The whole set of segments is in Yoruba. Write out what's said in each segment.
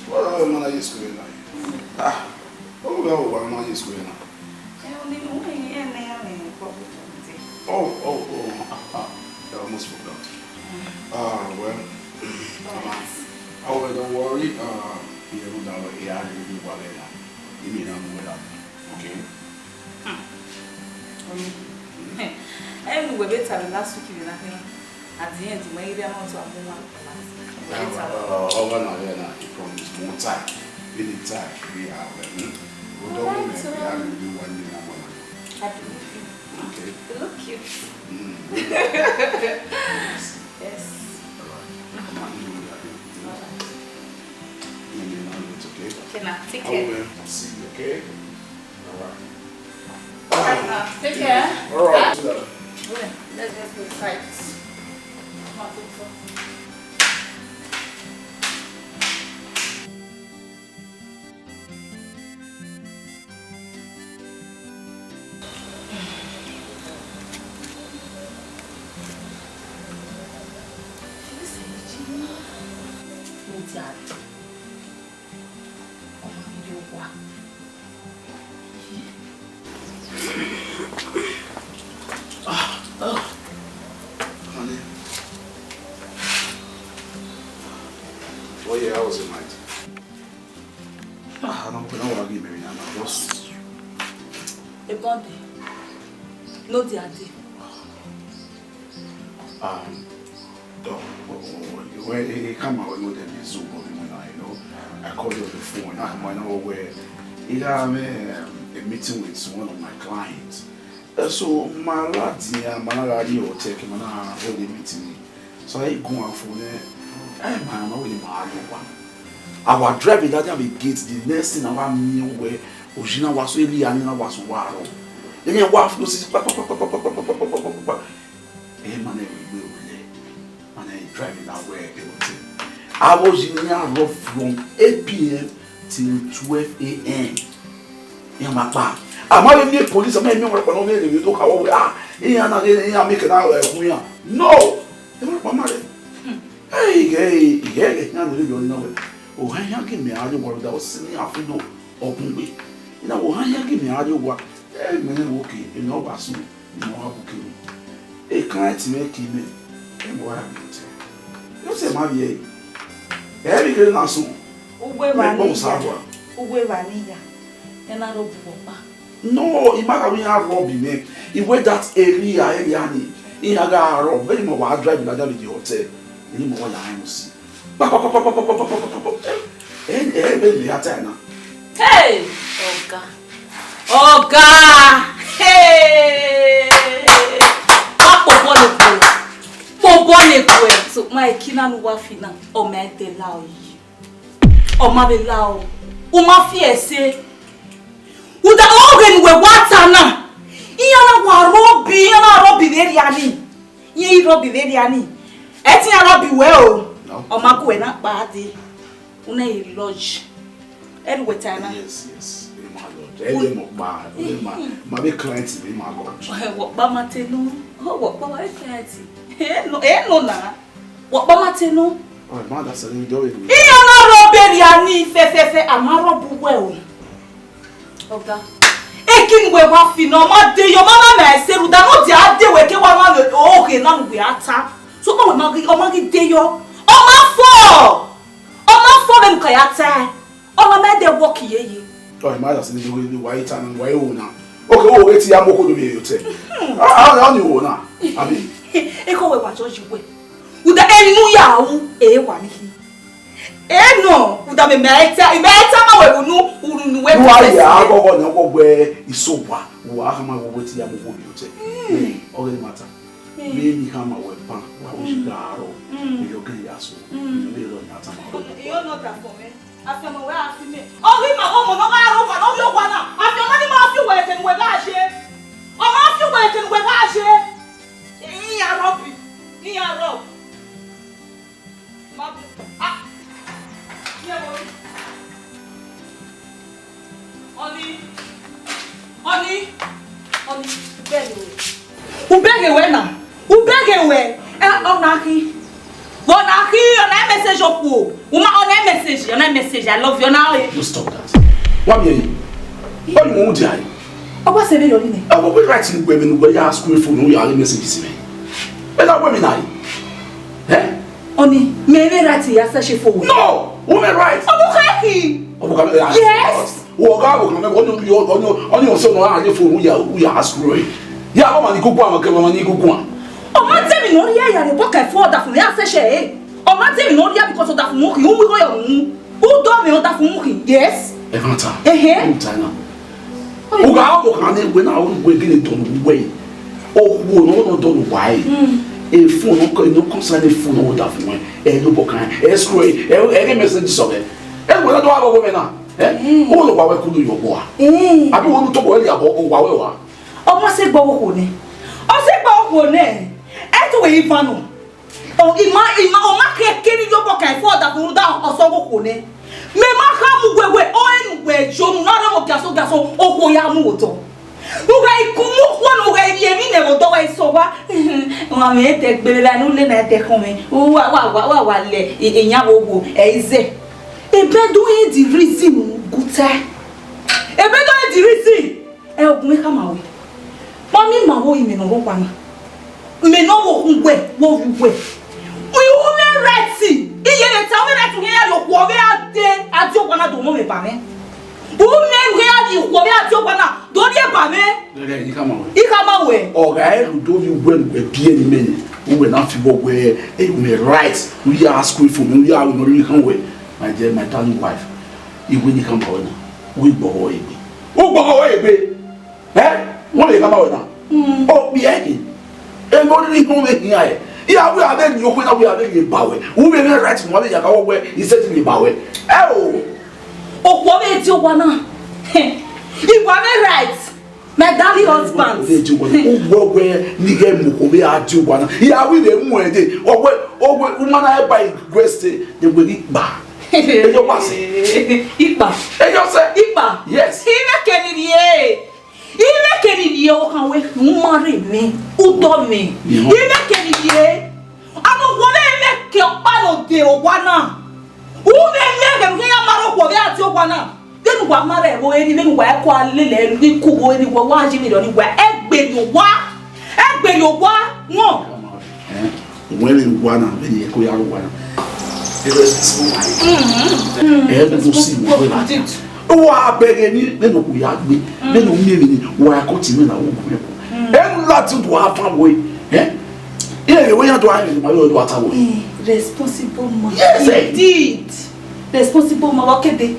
What man are you screwing now? Ah, what man are you screwing now? Oh, I almost forgot. Well, don't worry. You don't know what you mean, I'm with okay? Anyway, better last week you nothing. At the end, you may be able to have one. You promised more time. Any time we are we don't we are going to do 1 year. I believe you. Okay. You look cute. Yes. Okay, now take care. See you, okay? Alright. Take care. Alright. Let's just go fight. Honey. Oh yeah, how was it, night? I don't know what I give me now. Just a body. No dear. When he come out with them Zoom, you know, I called you on the phone. I know where he had a meeting with one of my clients. So my lads, my take him and I hold the meeting. So I go on for there. I'm only my one. Our driving that time we get the next thing I knew where Ojina was really and I was wild. Then your wife goes, driving that way. I was in here from 8 p.m. till 12 a.m. in my car. I'm not even police. I'm not even working on it. You look how I'm making out. No, hey, oh, I give me a word that was sitting after no open way. You know, I give me a word. Hey, man, okay, you know, what's you know how to kill. A client make him and what happened. You say, my dear, every girl now soon. No, imagine we have robbing me. He went that area, he had a rob, very more driving at the hotel. Any more I will see. Hey! Oh, God! Hey! So my kina no wafina o me de lao yi o ma be lao o ma fi ese u da organ we wata na iya na wa robi very ani yi robi very ani e ti ya robi we o ma ko we na pa de una yi lodge anyway time yes my big client be my lodge what ba matenu what ba client no na. What Bamateno? Oh, man, that's a little bit. Robbery, Fefe, Amarobu well. Oga. Ekin we wafi no ma de your mama na say ru da no di ade we ke wa ma okay na we ata. So o ma de yo. O ma fo dem kayata. O ma me de work ye. Oh, man, that's a little bit white and why na. Okay, oh, eti ya moko do be you tell. Ah, on you na. Abi. Eko we wa church we. Uda enu ya wu wa ni. No, uda me meta ma we unu we. Wa ya gogo na gogwe isopa. Wa ha ma wo ti ya moko bi you tell. Okay, matter. Me ni kama we pa wa wo shigaro. Yo gbe ya so. Me lo nyata ma. You not that for me. After my way after me. Oh, we ma omo no ga ro pa no yo kwa na. After money ma fi we ten we ga she. O ma fi we ten we ga she. Iya robi. Iya rob. Ma ah. Iya robi. Oni, beg away now. Who beg away? Onaki. Onaki, on a message of who? Uma on a message, your message. I love you now. You stop that. What me? What you want to do? Oba say your name. I will write in women where you ask me for no your messages me. And that women I. Eh? Oni, me write ya say for. No, women right. Obukaki. Yes. Oghe on your son or for who you ask me. Yeah, woman, you go on, come on, you go on. Oh, man, tell me no here, you book a for that from your say. Oh, man, tell me no here because of that monkey. Who will go? Who do me on that monkey? Yes. Evanta. Eh. Oghe can when I will get it on way. Oh, no, don't why. A phone no concern a phone or that one. A no book can escrow any message of it. And when I do have a woman now, all of our could do your boy. I don't want to talk about Owawa. Almost say Bawone. I say Bawone. Anyway, Ivano. Oh, Ima carry your book and for that will down or so Bawone. Mema Hamu where oil where John Nara Gaso Okoyamoto. Ugai kumu one ugai yemi never do I so what? Mamma take Bella no let take home. Wa le in Yabobo, Eze. A bedouin the reason, good time. A bedouin the reason. Help me come away. Mommy, my boy, me no one. Me no wo we. We women ready. Iye tell me that to hear your woman out there at your one to move by me. Women where you woman at your one. Don't hear by me. He come away. Oghe who do you when we be any men who will not feel where you may write. We are asking for me. We are no really come away. My dear, my darling wife. You when you come out, we go away. Who go away, eh? What you come out now? Oh, be again. And what did he go make here? Yeah, we are then you when we are then Bowie. Who may not write money that go away? He said to me, Bowie. Oh, what is your one? You want me right? My darling husband. Who where nigga Mukobe are two one. Yeah, we the moon. Or woman I buy grace, they will eat bar. Ipa. Ipa. Yes. Ile kenidie o kan we marry me, udo me. Ile kenidie. Anu wole ile ke opa no de o wa na. U me le ke ya maro ko be ati o wa na. Denu wa mare wo eni denu wa ko alele ni ku wo eni wo wa ji mi do ni wa egbe yo wa won. When you wanna when you ko ya ro wa na. Oh, I beg any, then we are me, then we why I got him in a woman. And Latin to have fun way, eh? Yeah, we are doing my old water way. Responsible man. Yes, indeed. Responsible man, okay, they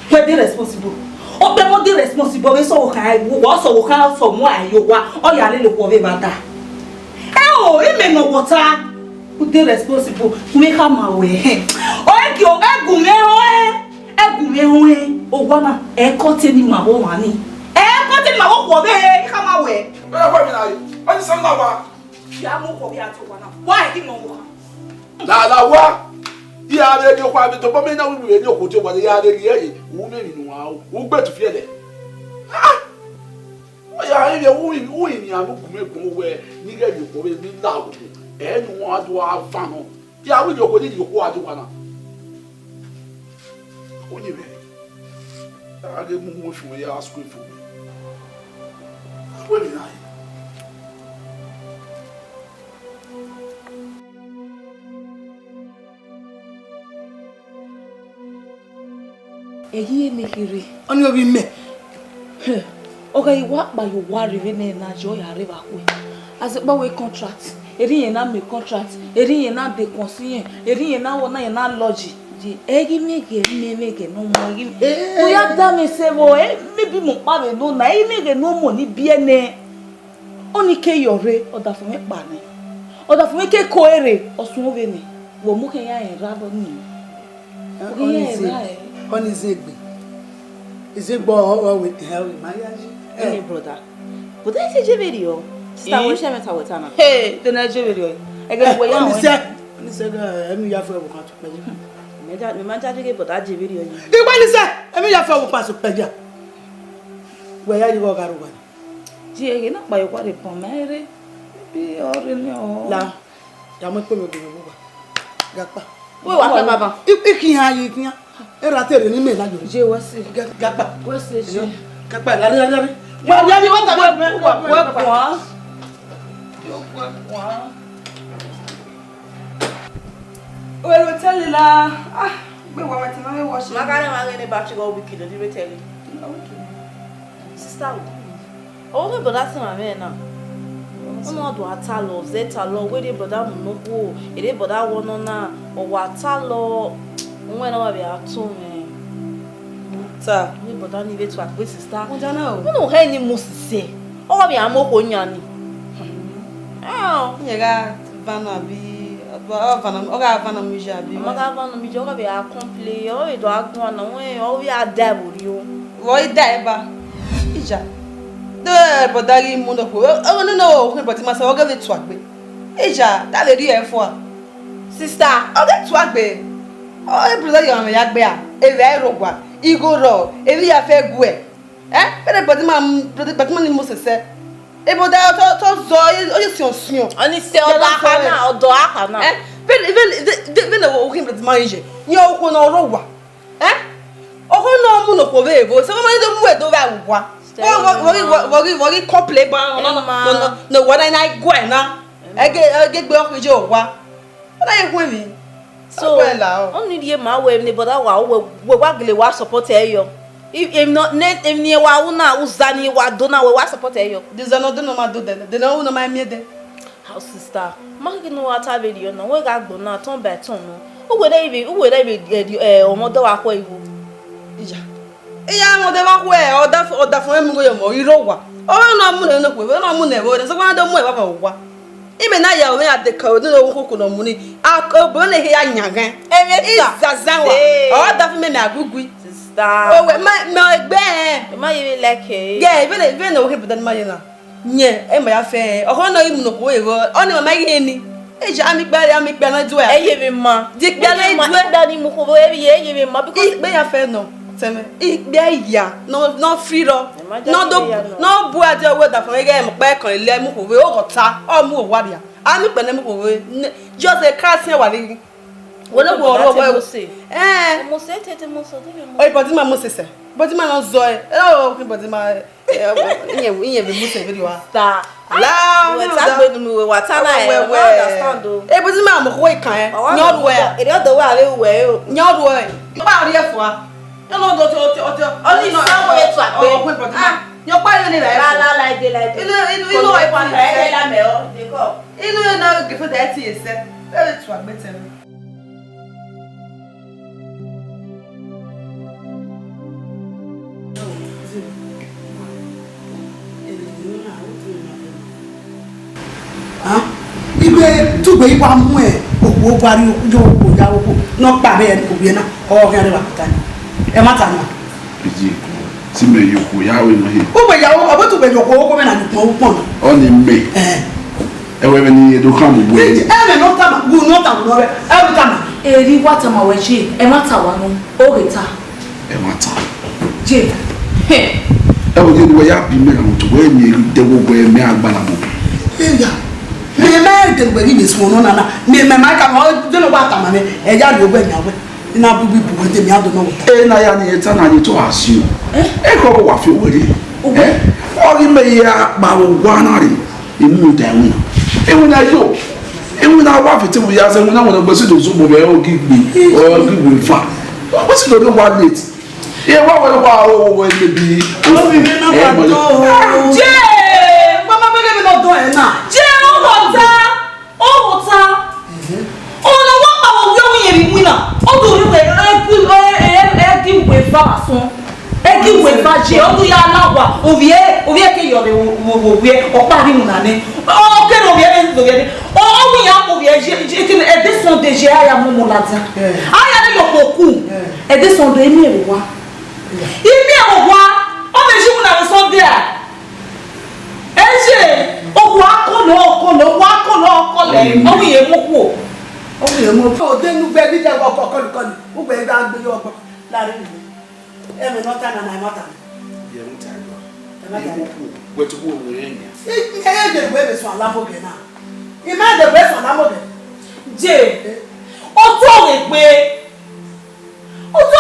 were responsible. Oh, they were responsible, so high, was so high for more, you were, or your little boy about that. Oh, it may know water. Who they responsible? Make her my way. Oh, you Egume o wana e kote ni mawo wani e kote ni mawo ko be ka ma we where we na what is some na wa ya mo ko be ati wana why him no wa la wa ya de ko kwa be to bo me na wu ni ko to bo ya de ye wu me ni wa wu gbe tu fie de ah ya ye wu ni anu gume gumo we ni ga ju ko be ni la wo e nu wa do afa no ya wu jo ko ni ko ati wana Onye I get more from your school for me. Where did I? Ehi emehiri. Oni obi me. Okay, what by you worry when na joy arrive akwe. As it we contract. Eri yen na me contract. Eri yen na de consigne. Eri yen na wona yen na lodge. Egi mege no mo egi. O ya da me se bo maybe mo pa be no na mege no mo ni biene. Oni ke yore oda fun me pa ni. Oda fun me ke ko ere osun obe ni. Wo mu ke ya en ra bo ni. Oni zegbe. Izegbo o we hell my yaji. Hey brother. But I see video. Sister we share meta with ana. Hey, the Nigerian video. E go we ya. Oni se emi ya fe wo kan to pe. Me man judge get but that video. Igba ni se emi ya fe wo pa so peja. We ya ni go garu wa. Ji e na pa yo kwa de pon mere. Bi ore ni o. La. Ya mo pe me go wo ba. Gapa. We wa pe baba. Ikihan yi kihan. Era tere ni me na yo. Je wasi. Gapa. Wasi je. Gapa la. Ya mi wata Wa. Well, tell you la. Ah, we wa mati na we wash. Magana magana ba chi go wicked do we tell you. Sister. Oh, but that's my man now. Omo do atalo, zetalo, we dey brother munoko, e dey brother wono na, o watalo. Nwe na wa be ato me. Ta. We brother ni vetu akwe sister. Mo jana o. No he ni musise. O wa be amoko nyani. Nyega vana bi oga vana mija bi. Maga vana mi joga be accompli, o we do agwa na we o we adabo ri o. Wo ida eba. Ija. De bodari mundo ko. O no ko boti ma se oga le tu agbe. Ija, ta le ri e fo a. Sister, oga tu agbe. O e brother yo ya gbe a. E ve rogwa. Igoro, e vi ya fe gu e. Pede boti ma ni mo sese. E boda to zo o si osun. Oni se oda kana, odo akana. Vele wo kin boti ma nje. Ni o ko na rogwa. Oko no mu no ko ve vo. Se ma ni do mu e do va wa. Wọ́n kọ́pìlẹ̀ gbọ́n no wọ́n náà gbọ́ ẹ̀ náà ẹgbẹ́ gbé ọkùnrin jẹ́ òwá wọ́n náà yẹ kún mi. So wọ́n ní ìdíyẹ máa wọ ẹni bọ́dá wà ó wà gèlè wà support ẹ yọ if ni wa una uza ni wa dona we wa support ẹ yọ. Diza no dona ma do de na una ma mi de. How sister magi no wa ta video na we ga gbo na turn by turn no o we dey be ọmọdé wa kọ iwo. Iya mo de ba ko e oda fun emi go yo mo iro wa o na mu na ko we na mu na we so kwa do mu e ba ba wa ibe na ya we ade ka o no ko no mu ni a ko bo le ya nyagan izazan wa o da fun me na agugui sister o we ma egbe ma ye like e yeah even no ke bidan ma ye na nye e ma ya fe o ko no imu no ko we go o ni ma ye ni e ja mi gbe na du e ye mi ma di gbe na du e da ni mu ko we ye mi ma because gbe ya fe no igbe ya no free ro no bu ade owo da fun ege mo pe kan ile mu ko we o ta o mu Uwadiae ami pe na mu ko we just a crash wa ri wo no bo ro mo se tete mo so de mo o body ma mo se body ma no zo e o body ma iye be mo se video wa ta la we ta gbe nu we wa ta na e understand o e body ma mo ko e kan e nyodo we e do wa le we o nyodo we ba ri e fo a no do to only some way to agbe yo pa yo ni la like dey inu e pa e la me o dey go inu e na ge fo that is e to agbe tem igbe tugbe iwa mu e owo gbari ojo owo ya owo no pa be en ko bi na o ga re ba tani e mata na iji ti me yoko ya we no he o gbe ya o bo tugbe yoko o ko me na ju pon pon o ni me e we ni edo kan mo e me no ta ma gu no ta no re e bi ta ma Eri wata ma we je e mata wa no o reta e mata je e wo je ni we ya bi me na mo to we ni de wo gbe me agbala mo e ya me de gbe ni so no na me ma ka mo de no wata ma me e ja lo gbe nya we ina bu bu de mi ado no e na ya ni eta na ni to asio e ko bo wa fi we ri o ri me ya ba wo gwa na ri imu da wi e wo na yo e wo na wa fi ti mo ya se mo na wo gbe si do so mo be o gigbe fa o si do wa late e wa wo le bi o bi me na ba to je mama be me no do e na je o hota ona wa pa wo wi yin mi na o do ri we e gi we fa sun e gi we fa je o do ya na wa o vie ke yo re wo vie o pa ri mu na ni o ke no vie o mi ya mo vie je ki e de son de je aya mo la dia aya ni yo ko ku e de son de mi e wa o me ji mu na le son de a e je o wa ko no le o mi ye mo ku o ye mo o de nu gbe bi de ko ko ni o gbe da gbe yo gbo la re ni e me no ta na na mata ye mo ta yo e ma ya ku we to wo we yen e de gbe be so alamo ge na e ma de gbe so alamo ge je o to re pe o to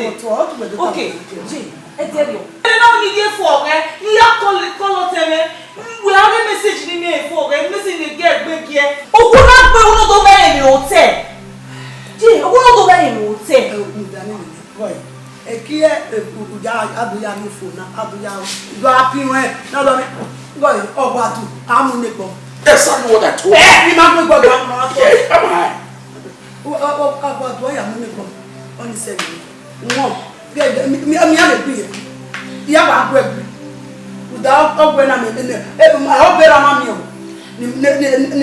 Okay. I tell you. I don't need you for it. You have call we have a message in me for it. Message the get back here. Oh, who not go in the hotel? Gee, who not go in the hotel? Ekie uja abuya ni phone abuya do apinwe na do me boy ogbatu amunekpo. That's not what I told you. Ni ma gbe gbogbo ma so. Come on. Ogbatu ya munekpo. Oni se mi. Won mi a le bi. Ya ba gbe gbe. Uda ogbe na me ne. Ma obera ma mi o. Ni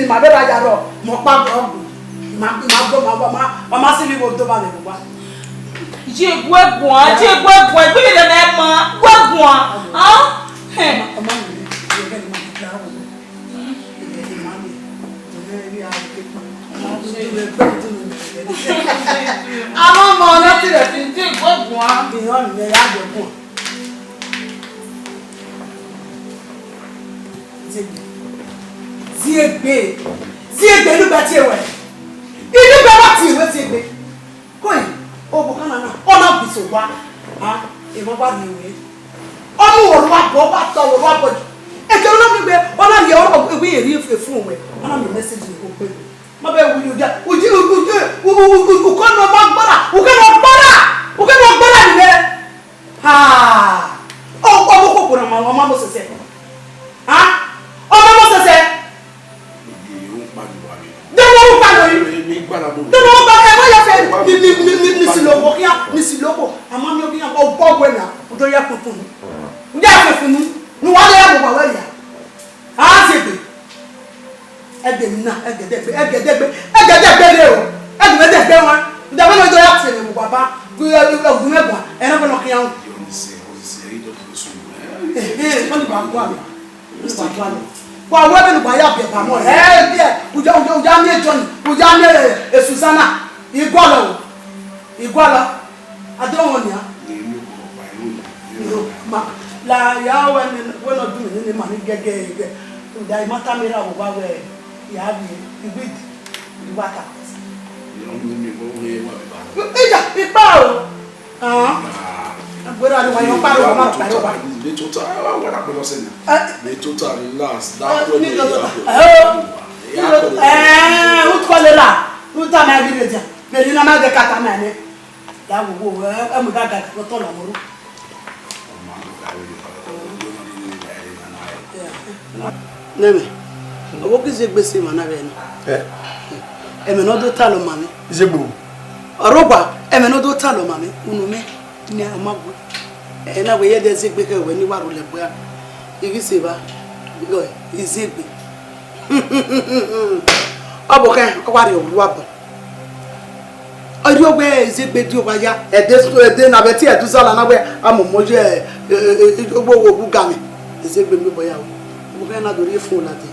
ma bera ja ro mo pa ogbe. Ma go ma si bi go to ba le bo ba. J'ai gwegwa, bi le na ma, gwegwa. Ah? Àwọn ọmọ láti rẹ̀ fi ń tí gwegwa. Ìyọ́n mi ya gbogbo. Ziegbe ló bá tiẹ̀ wẹ̀. Inú bá wà tí ìwé Ziegbe. Kóyì. Obo kana na ona biso wa e mo ba mi we onu wo wa bo ba to wo wa bo e je ona mi gbe ona ye oro e wi eri efe fun we ona mi message ko pe ma be wu ja uji u ko no ma gbara u ke no gbara ni me ha o ko ko na ma mo sese o ma mo sese Nisi lobo amami obi yan o gbogbo na o do ya funfun ni ya funfun ni wa le ya bo wa ya segbe egbe mi na egedegbe le o egedegbe won nda be no do ya se ni baba ogun megbon e na ko no kiyan wọ́n ní bá gbọ́ àmì wọ́n àwọn ẹbí nìgbà yà bẹ̀ bà mọ́ ẹ̀ díẹ̀ ùjá ní ẹjọ́ ni ùjá ní Susanna ìgbọ́lọ̀ adéwọ̀n ni á la yà wọ́n náà dùn ní mà ní gẹ́gẹ́ ẹgbẹ́ ìdá ìmọ́tàmírà wọ́n wá wẹ̀ yà á bì ìgbé ìwáta ìjà ìpá o agbera ni wayo paro ma paro ba the total what I go say the total last that o kolera o ta ma bi reja me ni na ma de kata ma ni ya wo e mu gaga ko to la moru neme o ki se gbese ma na be ni e me no do ta lo ma mi Zegbo orogba e me no do ta lo ma mi unu me ni amagu na we ye de Zegbe ke we ni waru le bua igi seba go Zegbe abo kan o wari o wa bo ori ogbe Zegbe di o wa ya ede na be ti edu sala na we amomoje ogbo ogu gami Zegbe mi boya o kan na dori phone la te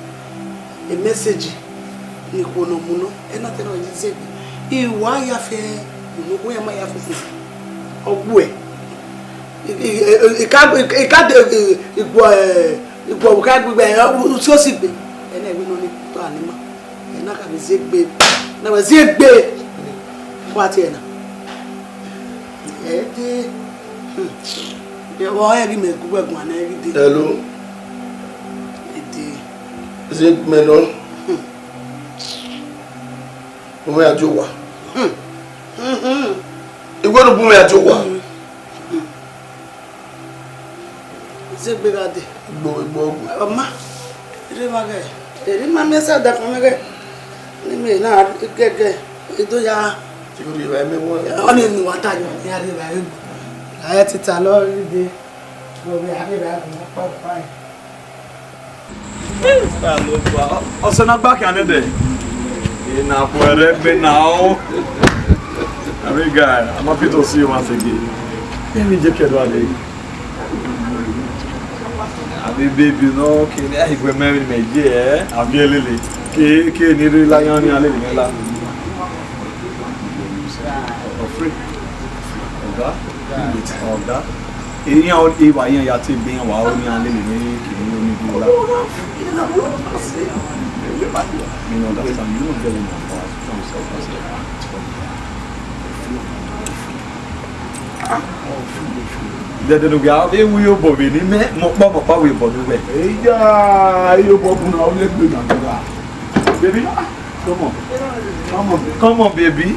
a message ni ko no muno na te ro Zegbe iwa ya fe no ko ya ma ya fufu ogbu e igbo ka gbegbe e so si gbe ene we no ni to anima e na ka be Zegbe na we Zegbe wa ti e na e wo e ri me gugbe gun ana ri de hello de Zegbe no o ya jo wa igwe no bu ya jo wa Zegbe ga de igbo Oma ire ma ge ere ma me sa da fun me ge ni me na gege edo ya ti ko ri ba me wo oni ni wa ta yo ni are ba egu aya ti ta lo ri de go be are ba egu pa pa Osana back and there. Na puere be now. Ami guy, I'm happy to see you once again. Let me check your day. Abi baby no ke ni ai gbe meri me je abi elele. Ke ni ri lion ni ale ni la. Free. Oga. Eyan o e wa yan ya ti be yan wa o ni ale ni ki ni o ni bi la. You know that time you don't get enough for us from self-concept. Dede no ga e wu yo bo be ni me mo pa we bo no we. Yeah, you go now let me go. Baby, Come on, baby.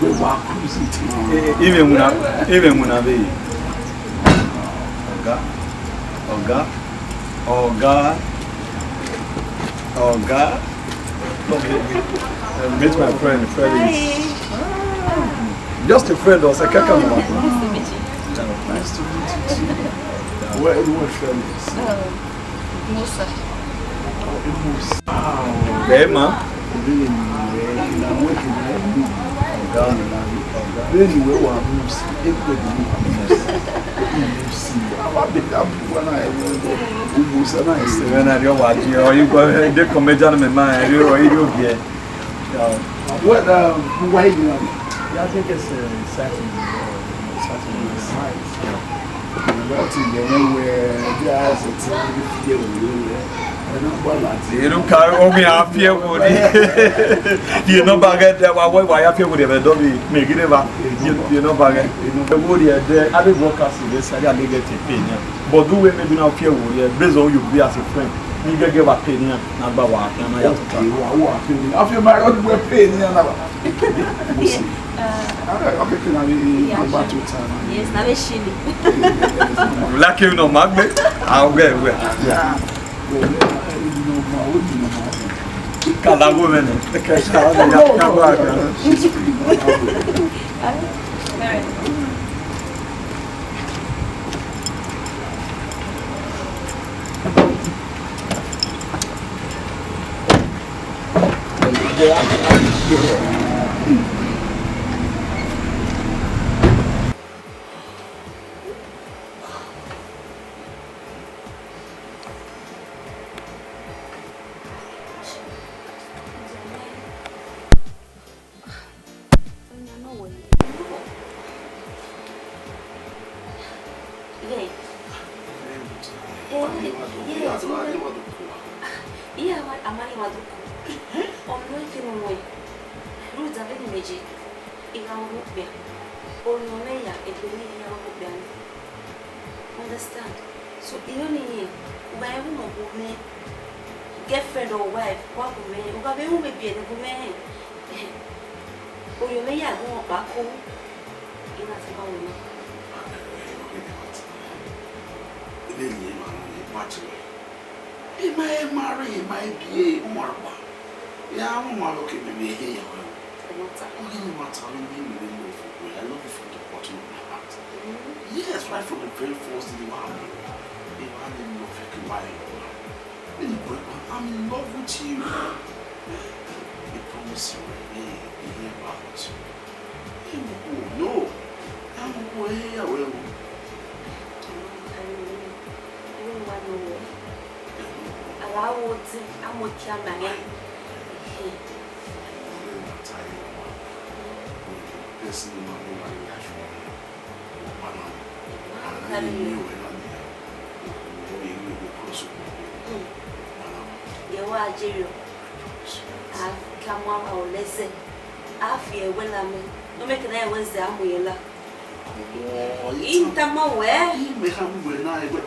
We walk cruising. Even muna be. Oghe. Meet my friend, just a friend or Sakaka. Nice to meet you. Where everyone friend is? Musa. Bema. Anyway, we are I think it's Saturday. You don't carry on me up here with it. You know, baguette, why I feel with the Dobby, make it ever. You know, baguette, the wood there, other workers in this area, they get a penny. But do we maybe now fear wood, based on you be as a friend. You can give a penny, number one, and I have to tell you I feel my own way paying another. Yes, now it's chilly. lucky you know, Magnet. I'll get where. Cada woman, the cash out of Understand? So you only where woman girlfriend or wife, what woman, who have a woman be a woman. Or you may have one back home in a woman. He might marry, he might be a marble. Yeah, I'm not looking at me here. I love you from the bottom of my heart. Yes, right from the very first day you were in love with I'm in love with you. I promise you, be about you. No, I'm way away. Allow what I'm with your man. This is not nobody natural. You are Jerry. I've come on or listen. I fear when I'm no making that was the umbrella. In Tama where he may have when I went.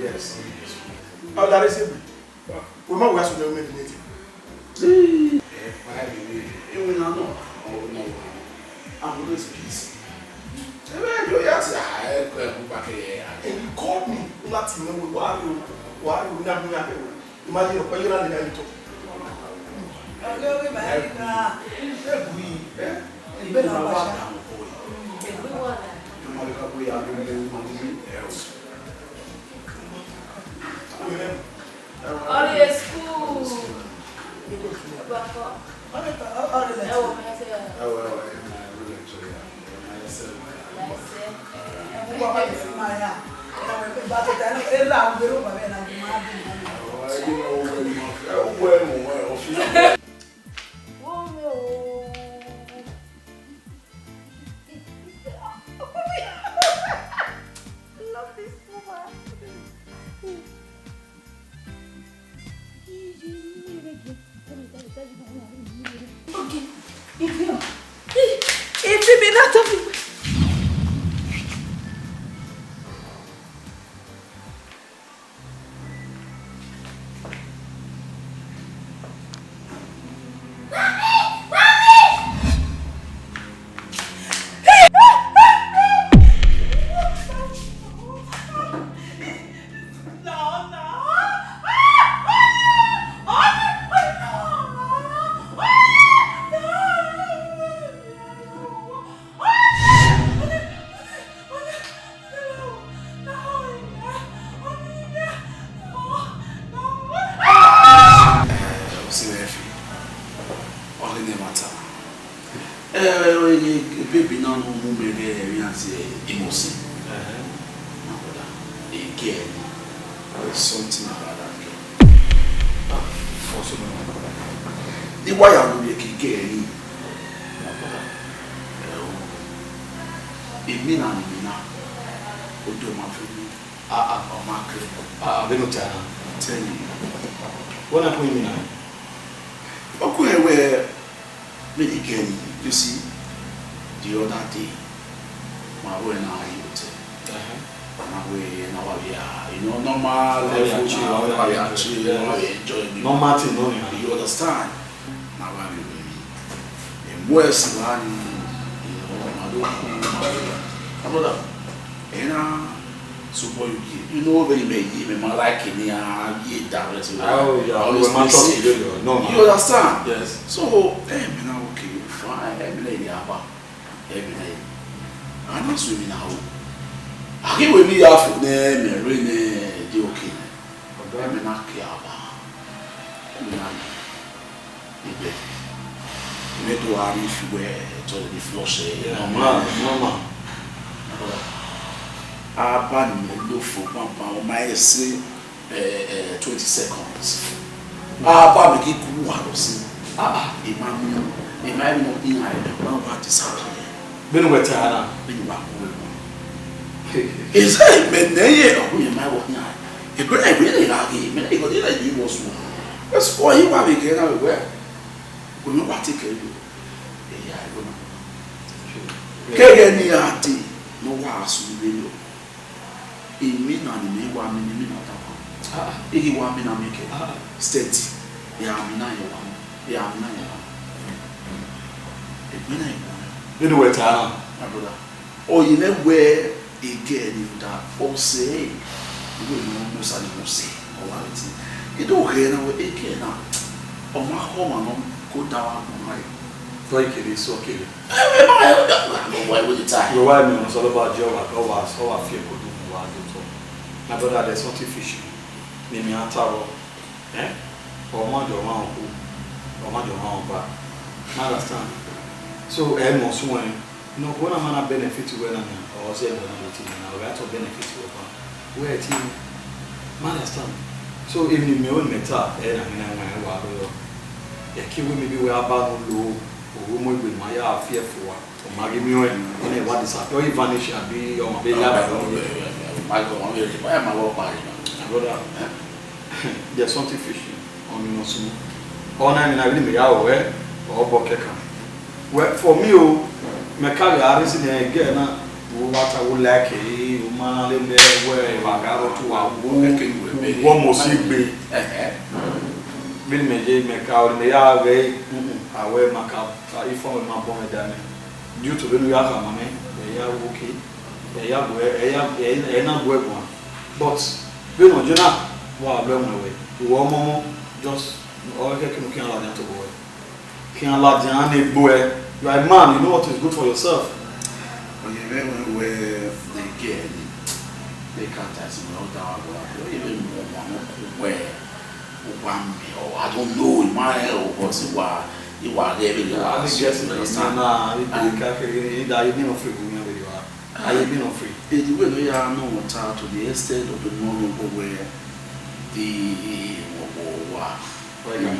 Yes. Oh, that is it. We might ask you to make it. I'm always peace. And you called me. Nothing. Why you not me? Imagine what you're not going to. Baby, now no more baby, emotion. Again, there's something about that girl. The why I don't make again. It mean and me now. What do my family? They don't tell you. What are we now? Okay, where me again? You see. The other day, my way now normal level, normal thing, you understand? Now I mean, worse than so boy, you know very maybe my like in here, you understand? Yes. So, okay, fine, every day. I'm not swimming now. I can't with me off of them and rain the okay. I'm not care about. You need to have if you were totally flush. No. I ban me look for one my say 20 seconds. I ban me keep cool house. It might not be what is happening. Benin wetana Benin ba ko is it men dey o you my work now e go e really like me e go dey like you was one that's why you want to get now where we no party ke you e ya go na ke ni ati no wa asu be yo e mi na ni wa mi na ta e wa mi na make state ya mi na yo wa ya mi na yo e mi na you were my brother. Oh, you know where again that all say you will know most of them say you don't hear now again now. Oh my home and go down my like it is okay. Why would you tie? You why me was all about job like how I feel could do what my brother there's something fishy. Name me ataro. Or my job or my job understand? So, when I'm not benefit to when I'm or say I'm going to benefit to where team understand. So, even in my own meta, and I mean, maybe we are about low or woman with my fearful or Maggie Muir and what is up, or vanish and be on my there's something fishy on you know, so all night and I really aware or Bokeka. Well, for me, my career is in a again. What I would like a man where I go to a one more sick be. Bill me, make out in the yard, I wear my cap, if I'm my bonnet damage. Due to the Yaka, mammy, they are okay. They are not work one. But, you know, you're not blown away. One more, just all I can allow them to go. Can't allow the boy. You are a man, you know what is good for yourself. When you remember where they get, they can't touch me all down. Even where one or I don't know in my head or what's it why you are there. I guess understand. Are you being free? The way we are no water to the extent of the moment where the where you go.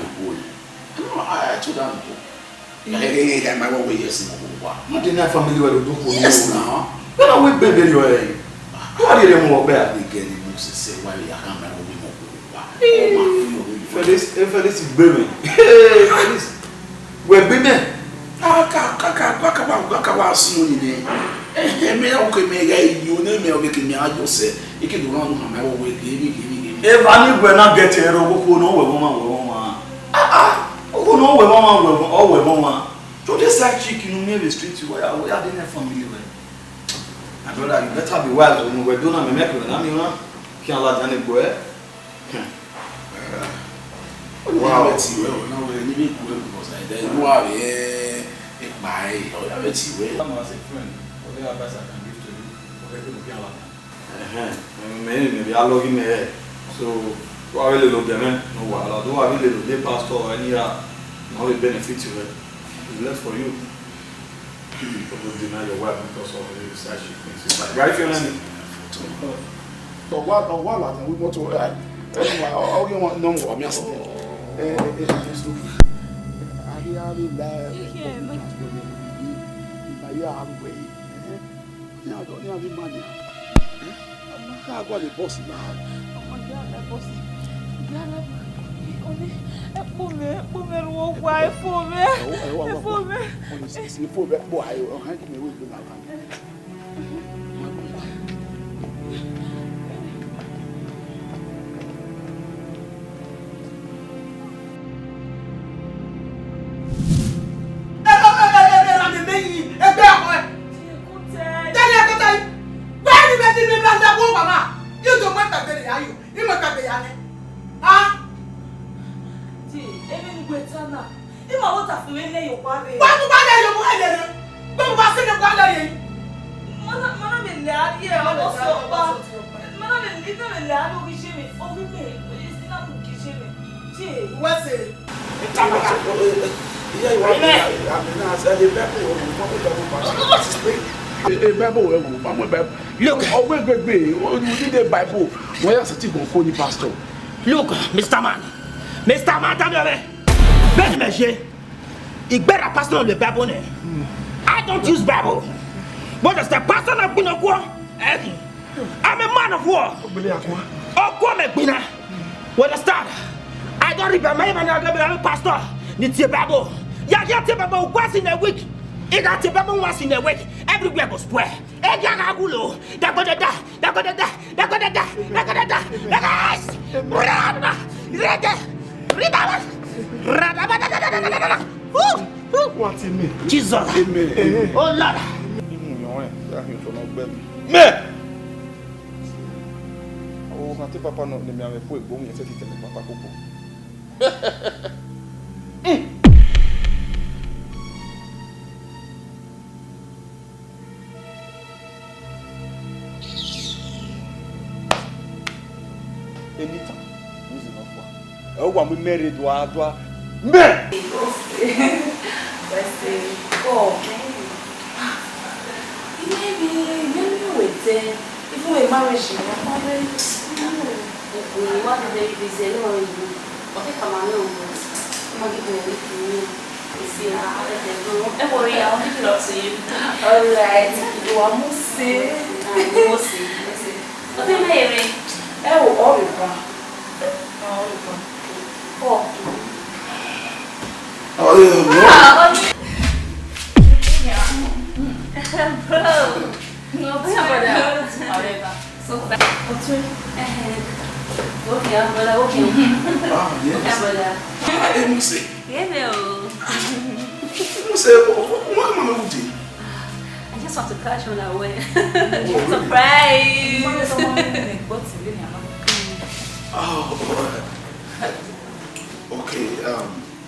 No, I told them. Hey, my way yes in You didn't have family where you do. Yes, now. When I went baby, you are. Why did you move back? They get the news to say why we are coming and we move. Felix is baby. Hey, Felix. We're baby. Kaka soon in me okay me you name me making me I just say you can do run my way give. If I need we not get here, who know we woman. Who know we woman or we woman. So this like chicken near the street where we are in a family way. My brother, you better be wise when we're doing a make with an amina. Can't let any boy. Wow, it's well now we need to go because I then you are my or it's well. I'm as a friend. Whatever advice I can give to you, okay, to be alive. Maybe I log in here. So, I really love them. No, I don't have really the pastor or any now it benefits you. It's left for you. People deny your wife because of the side things. Right, you know. So what we want to all you want no more me asking. Look, Mr. Man, pastor the Bible. I don't use Bible. What is the pastor of Binokwa? I'm a man of war. What is that? I don't remember my pastor. It's a Bible. Yeah, Bible once in a week. It got a Bible once in a week. Everywhere goes square. Jesus. Oh Lord. Papa no me ame foi bom e sete tele papa coco. Anytime. Who's enough for? Oh, when we married to our me. Oh, maybe with if we marry, what did they say? No, what they come on, I'm going to give you I'll give it up to you. Alright, you are Musi. What am I hearing? Oh, I just want to catch on our way. Surprise! Okay,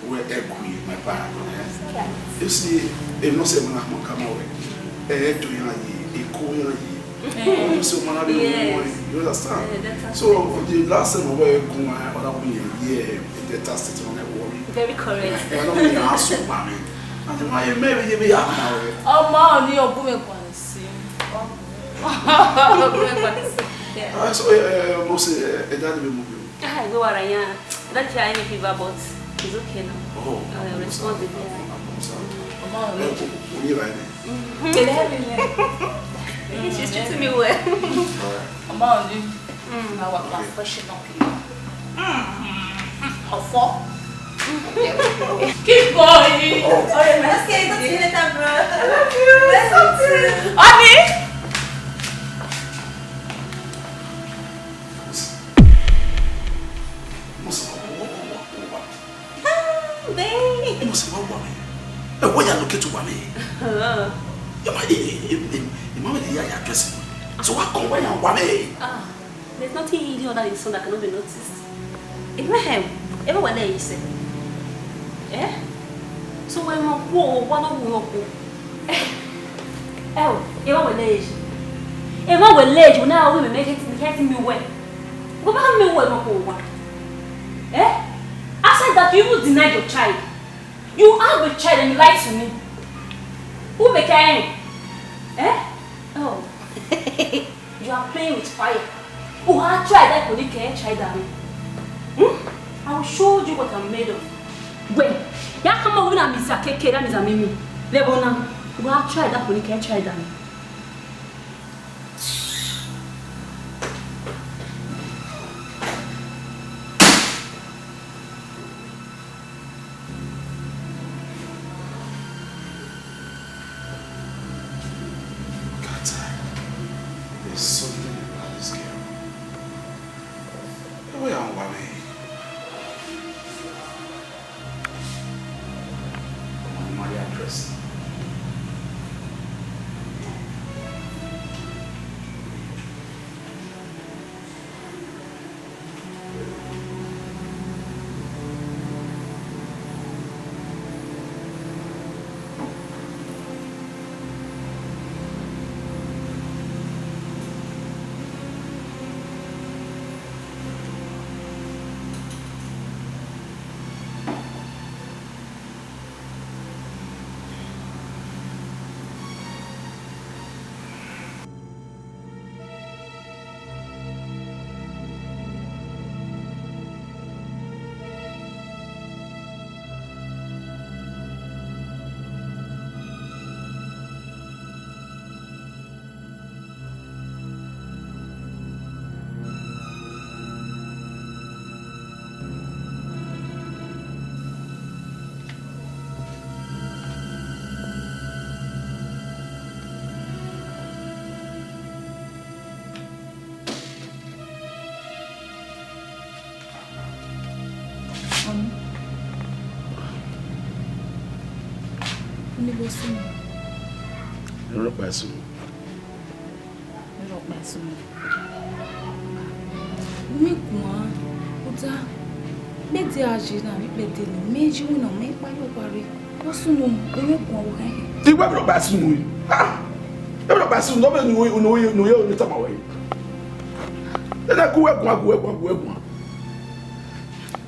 we're equal, my partner. You see, if no say when I'm come away, do you so you understand? So the last time we were going the test it on that wall. Very correct. I don't mean ask you, mommy. I think maybe you be out now. oh, man, you're going to see. So, most that movie. I go around. That's why I have fever, but it's okay now. Oh, I will respond to that. She's treating me well. Keep going. Okay, talk to you later, bro. I love you. Honey. You must have one. And what you looking to me? You might be addressing. So what come when I'm one? There's nothing easy other than son that cannot be noticed. In my head, everyone there is said. Eh? So when I'm one of you, oh, everyone there is. Everyone late, you now will make it getting me wet. Go back me well, eh? I said that you will deny your child. You have a child and you lie to me. Who became? Eh? Oh. You are playing with fire. Who had tried that could can't child at me? I will show you what I'm made of. When ya come over and Miss Keke, that is a mimi. Lebona, who had tried that could can't child at me? There's something about this girl. The way I'm worried. My address.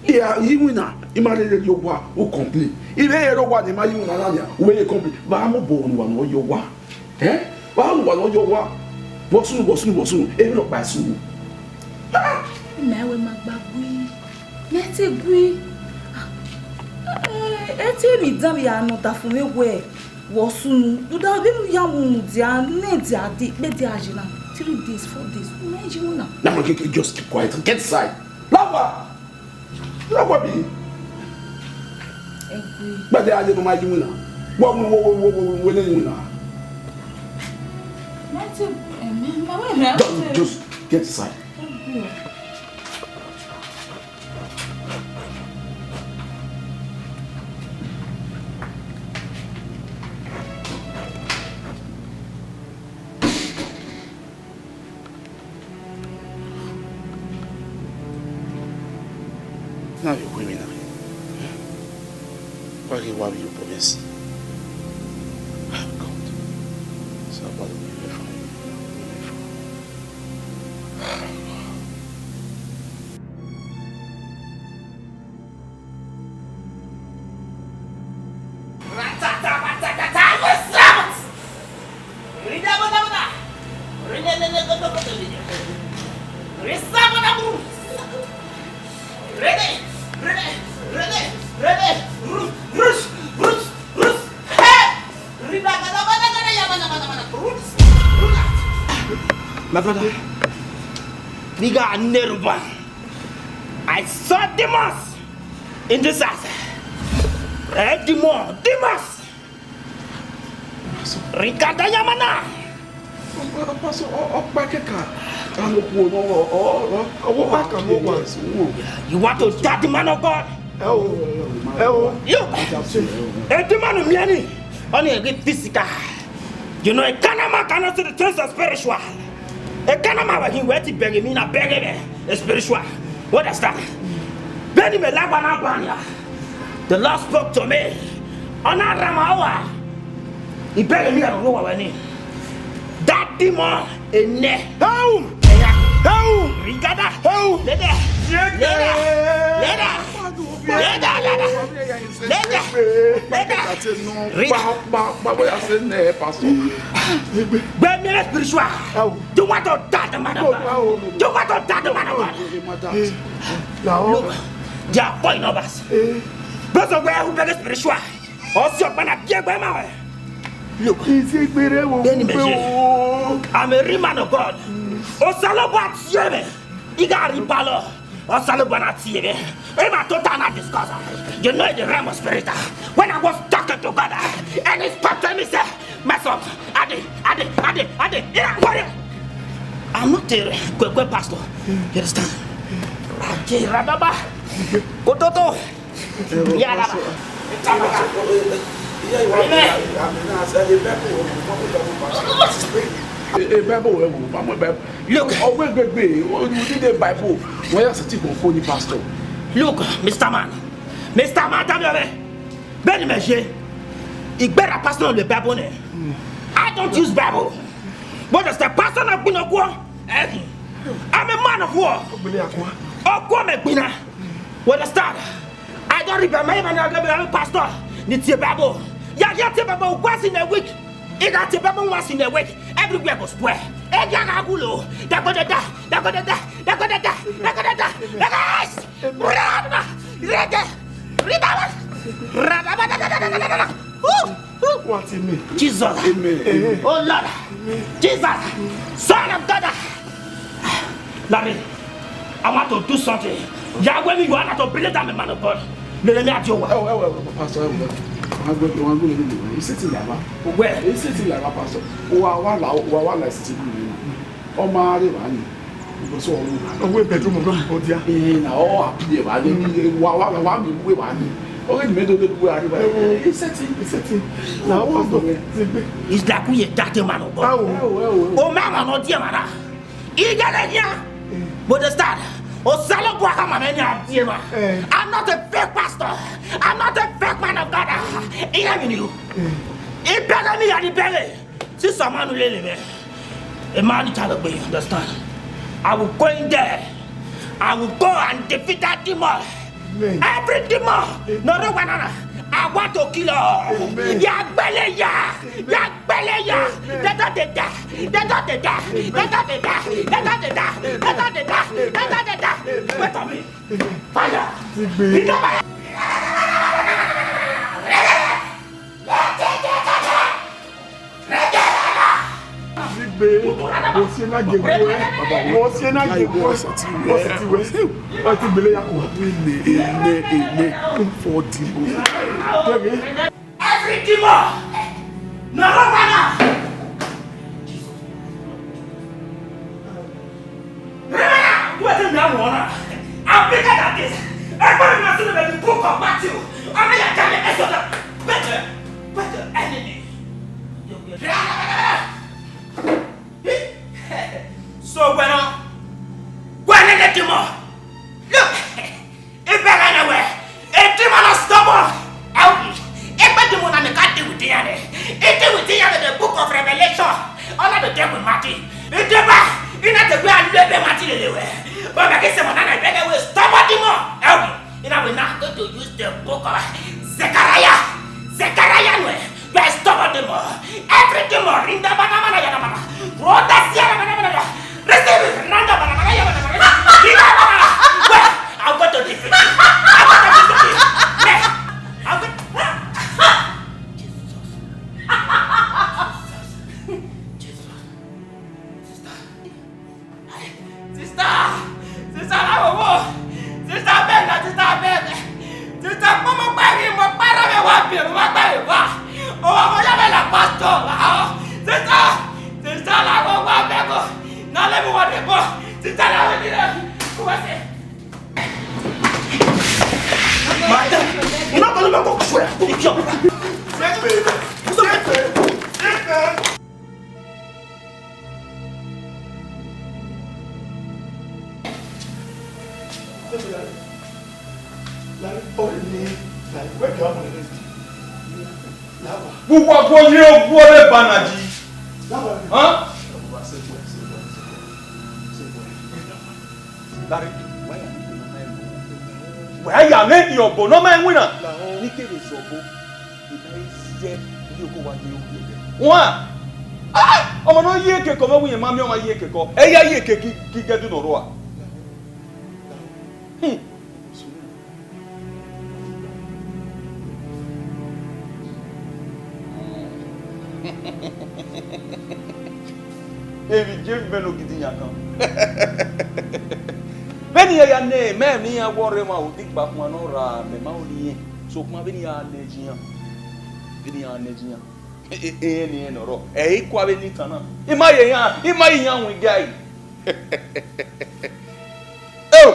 Yeah, you winner. Imagine your wa who complete. If you don't want him, you winner. Where you complete. But I'm a born one or your wa. Eh? Well, one or your wa. What's soon. Every look by soon. Now we make bagui. Let's agree. Me damn ya not that for me where was soon. Do that be young dia nedia di be dia jina. 3 days, 4 days. Imagine now. Now just keep quiet and get inside. Lava. Lava be. But they are the my juna. What don't just get inside. Now you're women now. Why you promise? Oh God. So about to be away from you. My brother, we got a Neruba. I saw demons in this house. Demons. Rikata Yamana. You want to start the man of God? Look, a demon of Miani, only a good physical. You know, a Kanama cannot see the things of spiritual. A Kanama, when he went to beg me, not beg a spiritual. What is that? Benin Movie. The Lord spoke to me on a Ramawa. He begged me, I don't know what I need. That demon in there. How? Rigada. How? Leda. Spiritual. You want to die the man of God. You want to die the man of God. Look, there are point of us. Those of where who beg spiritual. Also, when I get by my way. Look, I'm a real man of God. Osalobat Yeme, Igari Palo, Osalobanat Yeme. I'm a total discussion. You know the realm of spirit. When I was talking to God, and he spoke to me, say, my son, Ade, I'm not a good pastor. You understand? Ade, Rababa, Kototo, Yaraba. Look, look, Mr. Man, Benin Movie, it better pass on the Bible. I don't use Bible, but as the person of Binogwa, I'm a man of war. What is that? I don't remember even a pastor. It's a Bible. Yeah, Bible once in a week. It got a Bible once in a week. Everywhere goes where? Egagagulo. What in me? Jesus. Oh Lord. Jesus. Son of God. Larry, I want to do something. Yahweh, you are not to believe that I'm a man of God. Let me at your work. Pastor, he's sitting there. Where? He's sitting there, Pastor. One sitting there. Oh, my, because all the bedroom of God, in all up here, I didn't want to we want. Oh, in the middle of the way, he's sitting. Now, it's like we are that man of God. Oh, Mama, not dear man. But the start. I'm not a fake pastor. I'm not a fake man of God. Even you. It better me at the belly. See someone who live a man child way, understand? I will go in there. I will go and defeat that demon. Every demon. No one. I want to kill her. Yagbeleya. Wait on me. Fire. Every demon. No one. I'm bigger than this. Everybody must know the book of Matthew. I'm not telling you better enemy. So when the demon, look, if I ran away, a demon is stubborn. If a demon and the cat deal with the other, it deal with the other the book of Revelation. All of the devil Matthew. The devil, you know the way I live in Matthew anyway. But I guess someone I better will stop a demon. You know we're not going to use the book of Zechariah. You are stubborn demon. Every demon in the banana. What does receive it. I'm going to defeat you. Buwa boye gwore banaji. Huh? Larry, why ya let your bo no man winner? Ni ke be sobo. Ibe je ni oko wa de o. Wa. Ah! Omo no ye ke ko ma wi ma mi o ma ye ke ko. E ya ye ke ki gedu no ro a. Evi James Beno gidinya kan. Beni ya ne me mi ya wore ma o dik ba kuma no ra me ma o ni so kuma beni ya nejinya. Beni ya nejinya. Ni no ro. Kwa beni tana. Ima ye ya wi guy. Oh.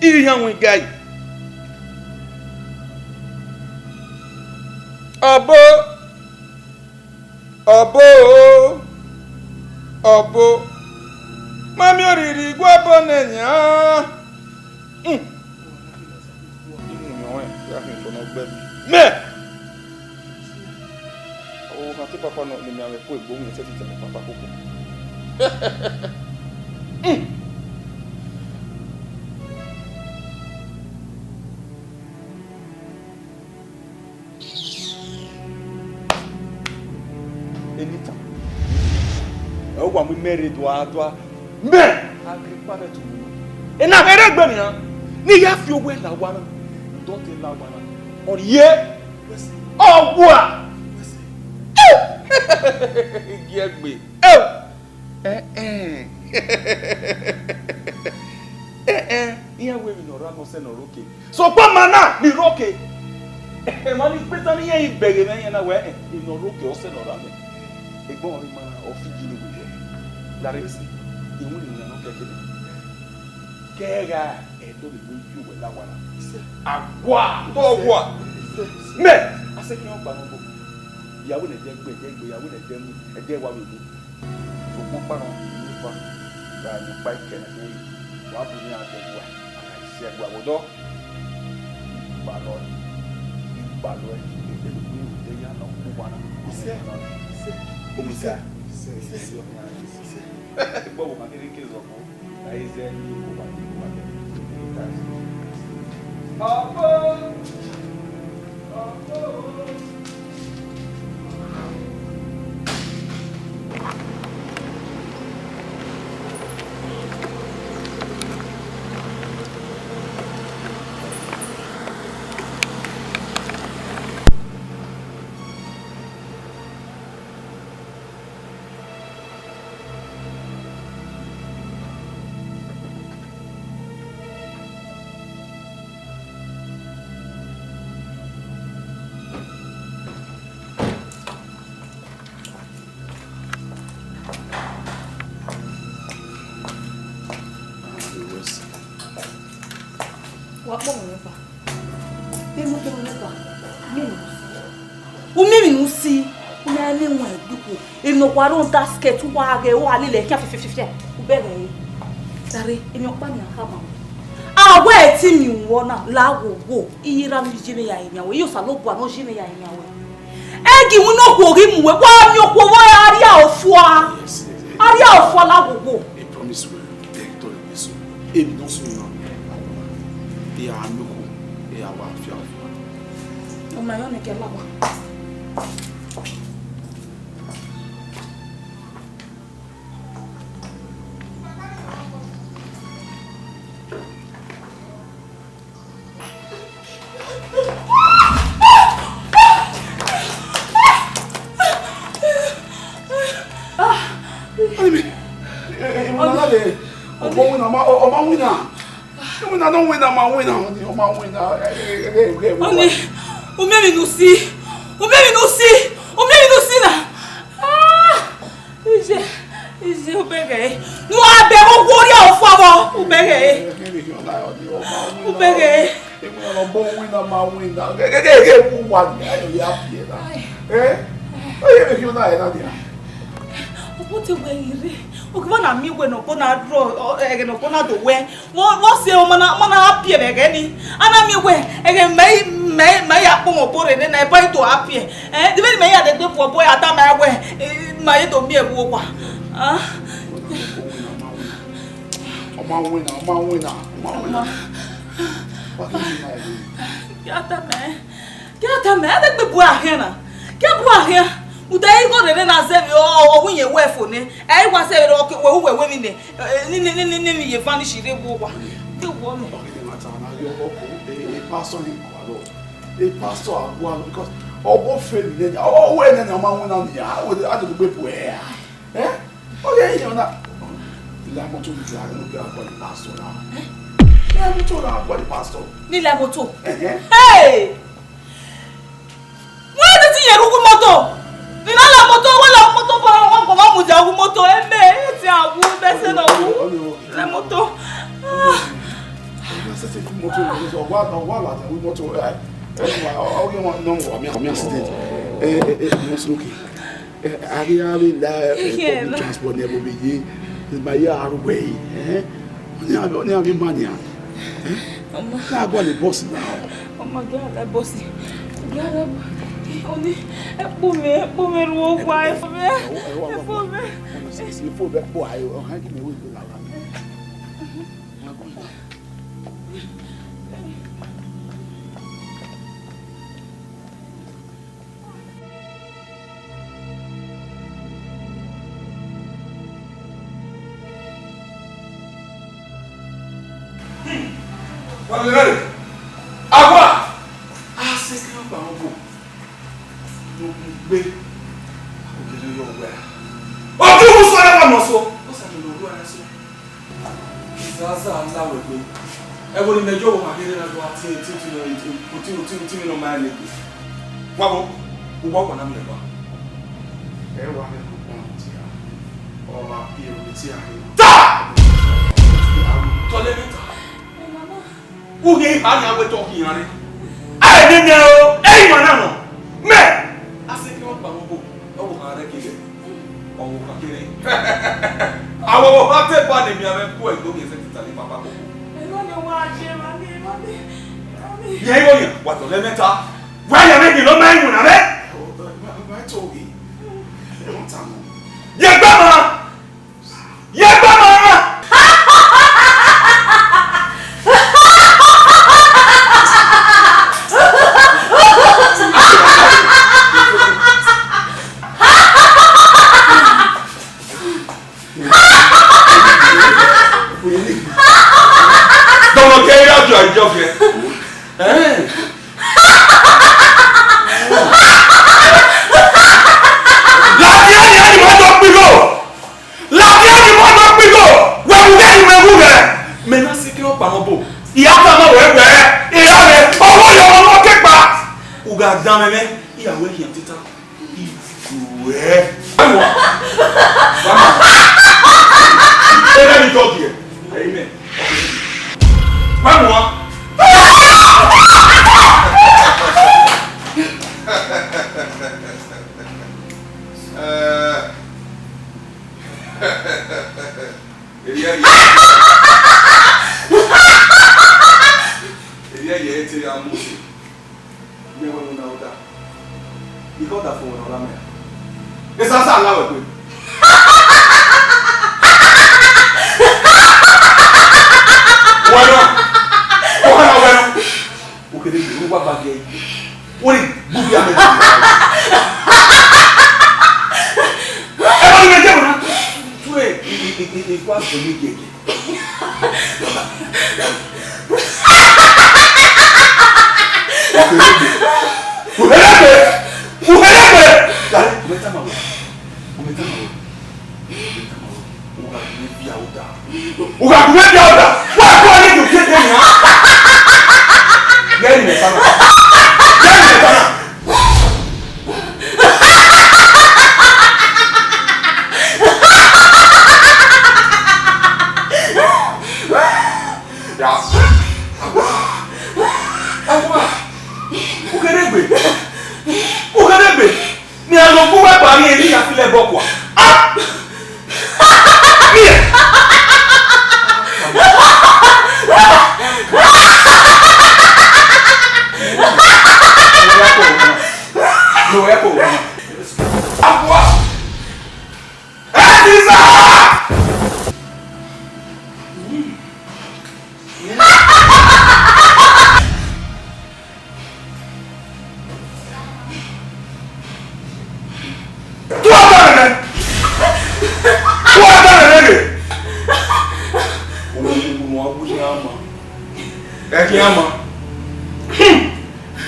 Ya wi guy. Obo mami oriri gwa bonenya me o ma ti papa no ni mi ame po egbo mi se ti tele papa koko anytime wa mi married wa me agripa be to me na here gbe ni ni ya fi owo la wa na don't la wa na or ye owa ye gbe iya we mi no ra no se no roke so pa mana ni roke ma ni peta ni ye ibere me na we no roke o se no ra me egbon ri ma ofiji ni we Larry, you will not get it. Kega, and don't be you with that one. Agua, dogwa. Me, I said, no, Panobo. You wouldn't get me, I wouldn't get me, and there what we do. So, Papa, you that you bike can again. What do you have to do? I said, what would do? Balloon, they are not one. He said, Bobo makiri kizo ko na ize ni ko ba ni ko Warun basket wage wa lile kia fifififia ubere Dari emi opa ni akama awe ti mi wona lawo wo ira mi jine ya emi awe yo salobo ano jine ya emi awe egi wu no ko ri mu we wa mi okwo wo aria ofo lawo wo I promise we take to the so emi no so no ya anuko ya wa afia o ma yo ne ke lawa ukibona miwe no bona draw ege no bona do we wo se o mana apie ege ni ana miwe ege me ya po mo pore ne na e to apie de me ya de po boy ata ma we ma ye to mi e wo kwa Oma wina. Gata me de pe bu ahena ke bu ahia udai go de na se bi o wunye wefo ni e wa se ro ke we mi ni ye vanish re bu wa de wo me pastor agwa because obo fail ni o we na ma wona ni ya o de adu gbe po e o ye yin na la moto ni la no ga kwa pastor na la moto na kwa pastor ni la moto hey wọ́n ti ti yẹ̀rù kún mọ́tò nínú àlọ́ mọ́tò wọ́n lọ mọ́tò bọ́ wọn kò má mú jà kún mọ́tò ẹ̀mẹ́ ti àwú bẹ́sẹ̀ náà wú lẹ́ mọ́tò. Oni epume ruo kwa efume se for be po ayo o han ki me we la la Valeu. Agora. Ah, vocês que não vão pô. No bem. O que eu vou ver. O que eu sou é moço. Você não viu a isso? Zaza anda we bem. É bom nem jogo uma querida do ati ti no mais nem. Wabo. O bom na minha ba. É o ame do pontia. O ma pio de tia. Tá! Tolerante. Uge ani awe talking ani. Ai ni ne o, ei manano. Me. Asiki o pa mo. O ka re kile. O ka kile. Awo o te pa ni mi ave ku e go ke se titali papa ko. E no ni wa je mami. Ye go ni, wa to le meta. Wa ya me ni lo mai mu na me. Ma to gi. E won ta mo. Ye gba ma. Ye gba ma. Don't get out your job here.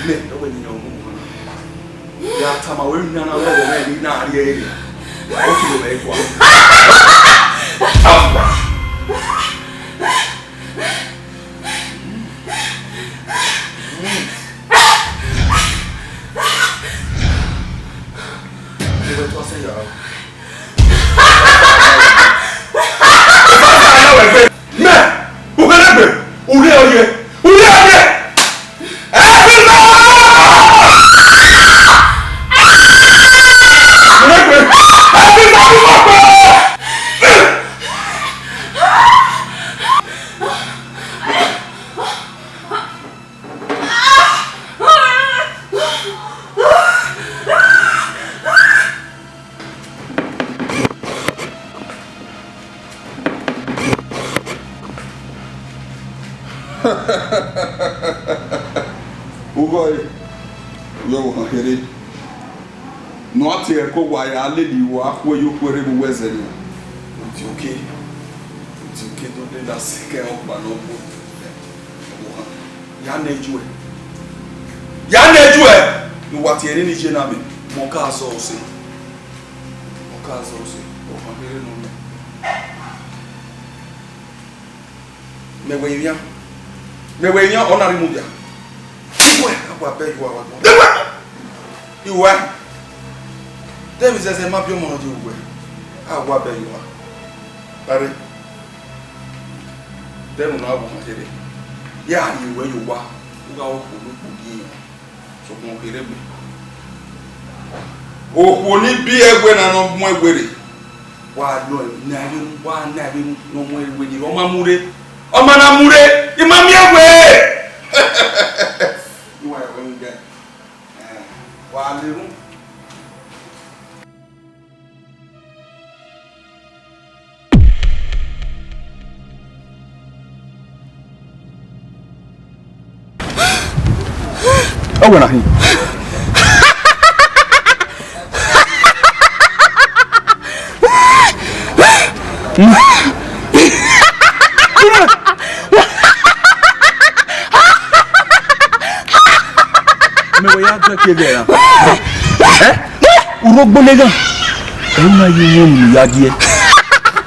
Ne, no when you know. Ya tama we nyana we we na ari eri. O fi do e kwa. Oghe, yo here. No ati eko wa ya lady wa akwo yo kwere bu wezeli. Nti okay. Nti okay do de da sike ogba no bo. Ya na ejuwe. Ya na ejuwe. No wati ere ni je na me. Mo ka so o se. Mo ka so o se. O fa here no me. Mewe nya onari mu bia. Iwe akwa be iwa wa. Iwe. Dem is say mapio mo no di uwe. Agwa be iwa. Bare. Dem no abu makere. Ya iwe yuwa. Uga o ko lu bi. So mo kere bi. O ko ni bi egwe na no mo egwere. Wa lo na ri wa na bi no mo egwe ni o ma mure. O ma na mure. Imam egwe. Iwa egwe nge. Wa leru. Oh, when I hear. Me voy a hacer que vea. Urogbo lega. Ena yi won Uwadiae.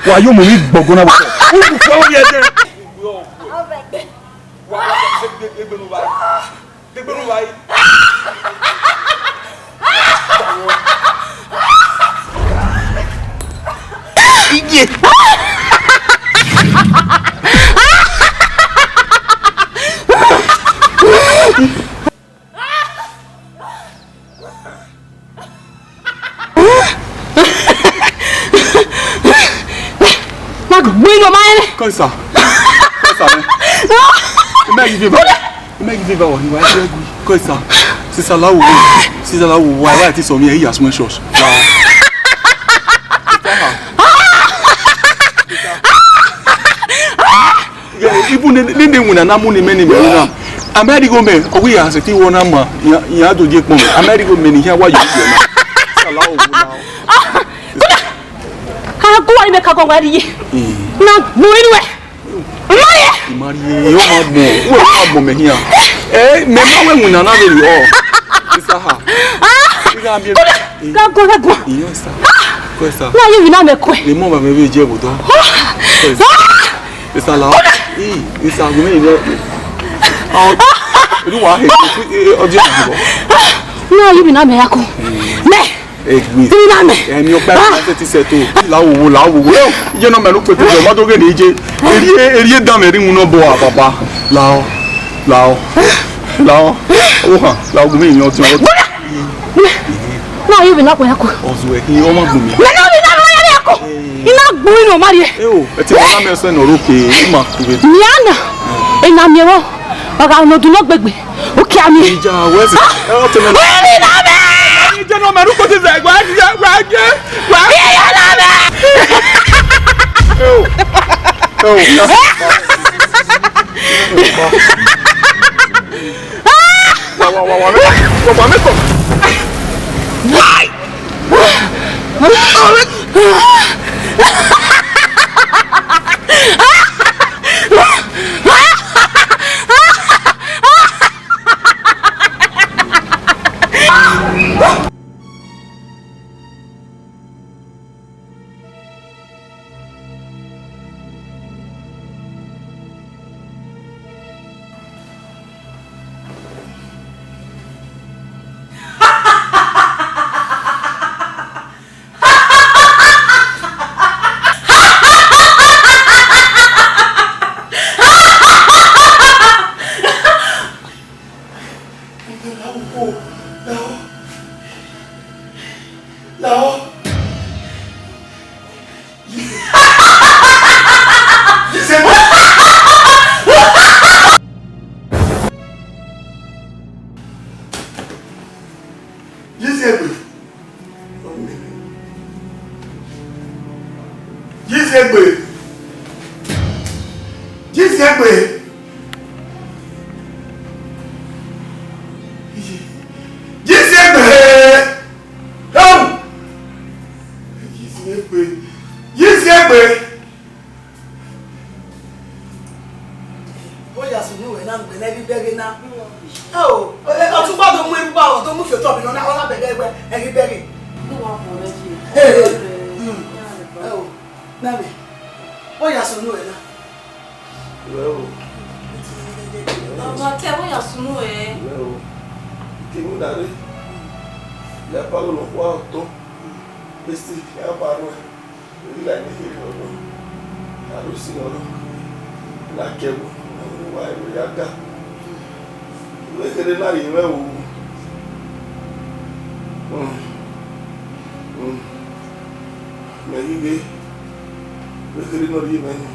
Wa yo mo ri gbogona bo. U fo ye de. Wa degbenu bai. Degbenu bai. Ije. Comme ça. Comme ça, le mec il va comme ça. C'est ça là où c'est ça là où ouais tu sont mis il y a ce chose. Ibu nende muna na muni meni mena. Amerigo me owi ya se ti wona ma ya do je pon. Amerigo me ni ya wa yo na. Ça là où Go on, make a go where you now. No, anyway, Marie, you are more here. Eh, never when another you all. It's a ha. Go. Yes, sir. Now you know me quick. The moment maybe Jebo. It's a lot. It's a woman. You are here. No, you know me. And your parents said to Lao. You know, look at the mother again. Erie damering no boa, papa. Lao. Lao, me, your child. No, you will not go. Also, he almost me. You're not going to marry. Oh, it's a person or okay. Yana, and I'm your own. But I'll not do not beg me. Okay, I'm here. Where's it? No matter what is that, Jizegbe. Jizegbe. Jizegbe. Jizegbe. Come. Jizegbe. Jizegbe. Oya sunu we na ngbe na bibere na. Oh, o tún gbọ́dọ̀ mú eruba o tó mú fi to bi na ola bege egbe eri bere. Ni wa ko re ji. Oh. Na me. Oya sunu we na. Well. Baba te wo ya sunu e. Well. Timu dare. Ya palo lo kwa to. Besti ya paro. Ila ni hiro no. Arusi no. La kebu. Wa ya ga. Lekere na ire o. Mehige. Lekere no ri menu.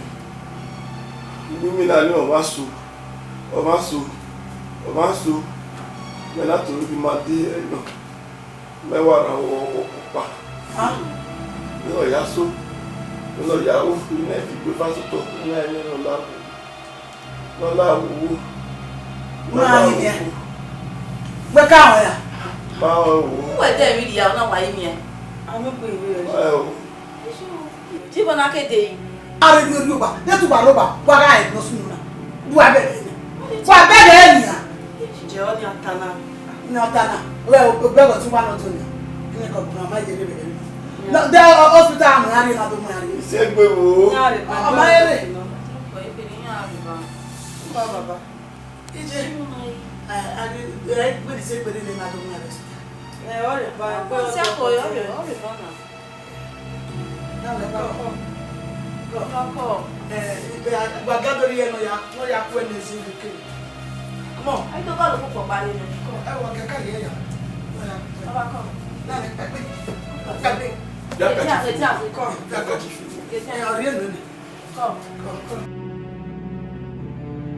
Gbimi na ni o ma su. Me la to bi ma di no. Me wa ra o pa. Me o ya so. Me lo ya o fi na ti gbe fa so to. Ni ẹni no la. No la wo. Una ni e. Gbe ka won ya. Ma o. Wo de mi ya na wa yi mi e. Ami pe iwe re. O. Ti bona kede yi. Are ni oruba, ne tu ba roba, wa ga e no sunu na. Du abere ni. Wa abere ni ya. Je o ni atana. Ni otana. We o be go tun wa no to ni. Ni ko bu ma je bere ni. No, the hospital am na ri na do mo ri. Segbe wo. O ma ere. Ko e pe ni ya ba. Ba baba. Ije. Gbe di se gbe ni na do mo ri. O re ba. Ko se ko yo ba na. Na le ba. Ko. Gba gadori eno ya, no ya ku ene si ni ke. Come on. Ai to ba lo ko pa le ni. Ko. E wo ke ka ye ya. Baba ko. Na le pe. Pe. Ya ka Ti ti. a Ko. Ya ka ti fi. E ori eno ni. Ko.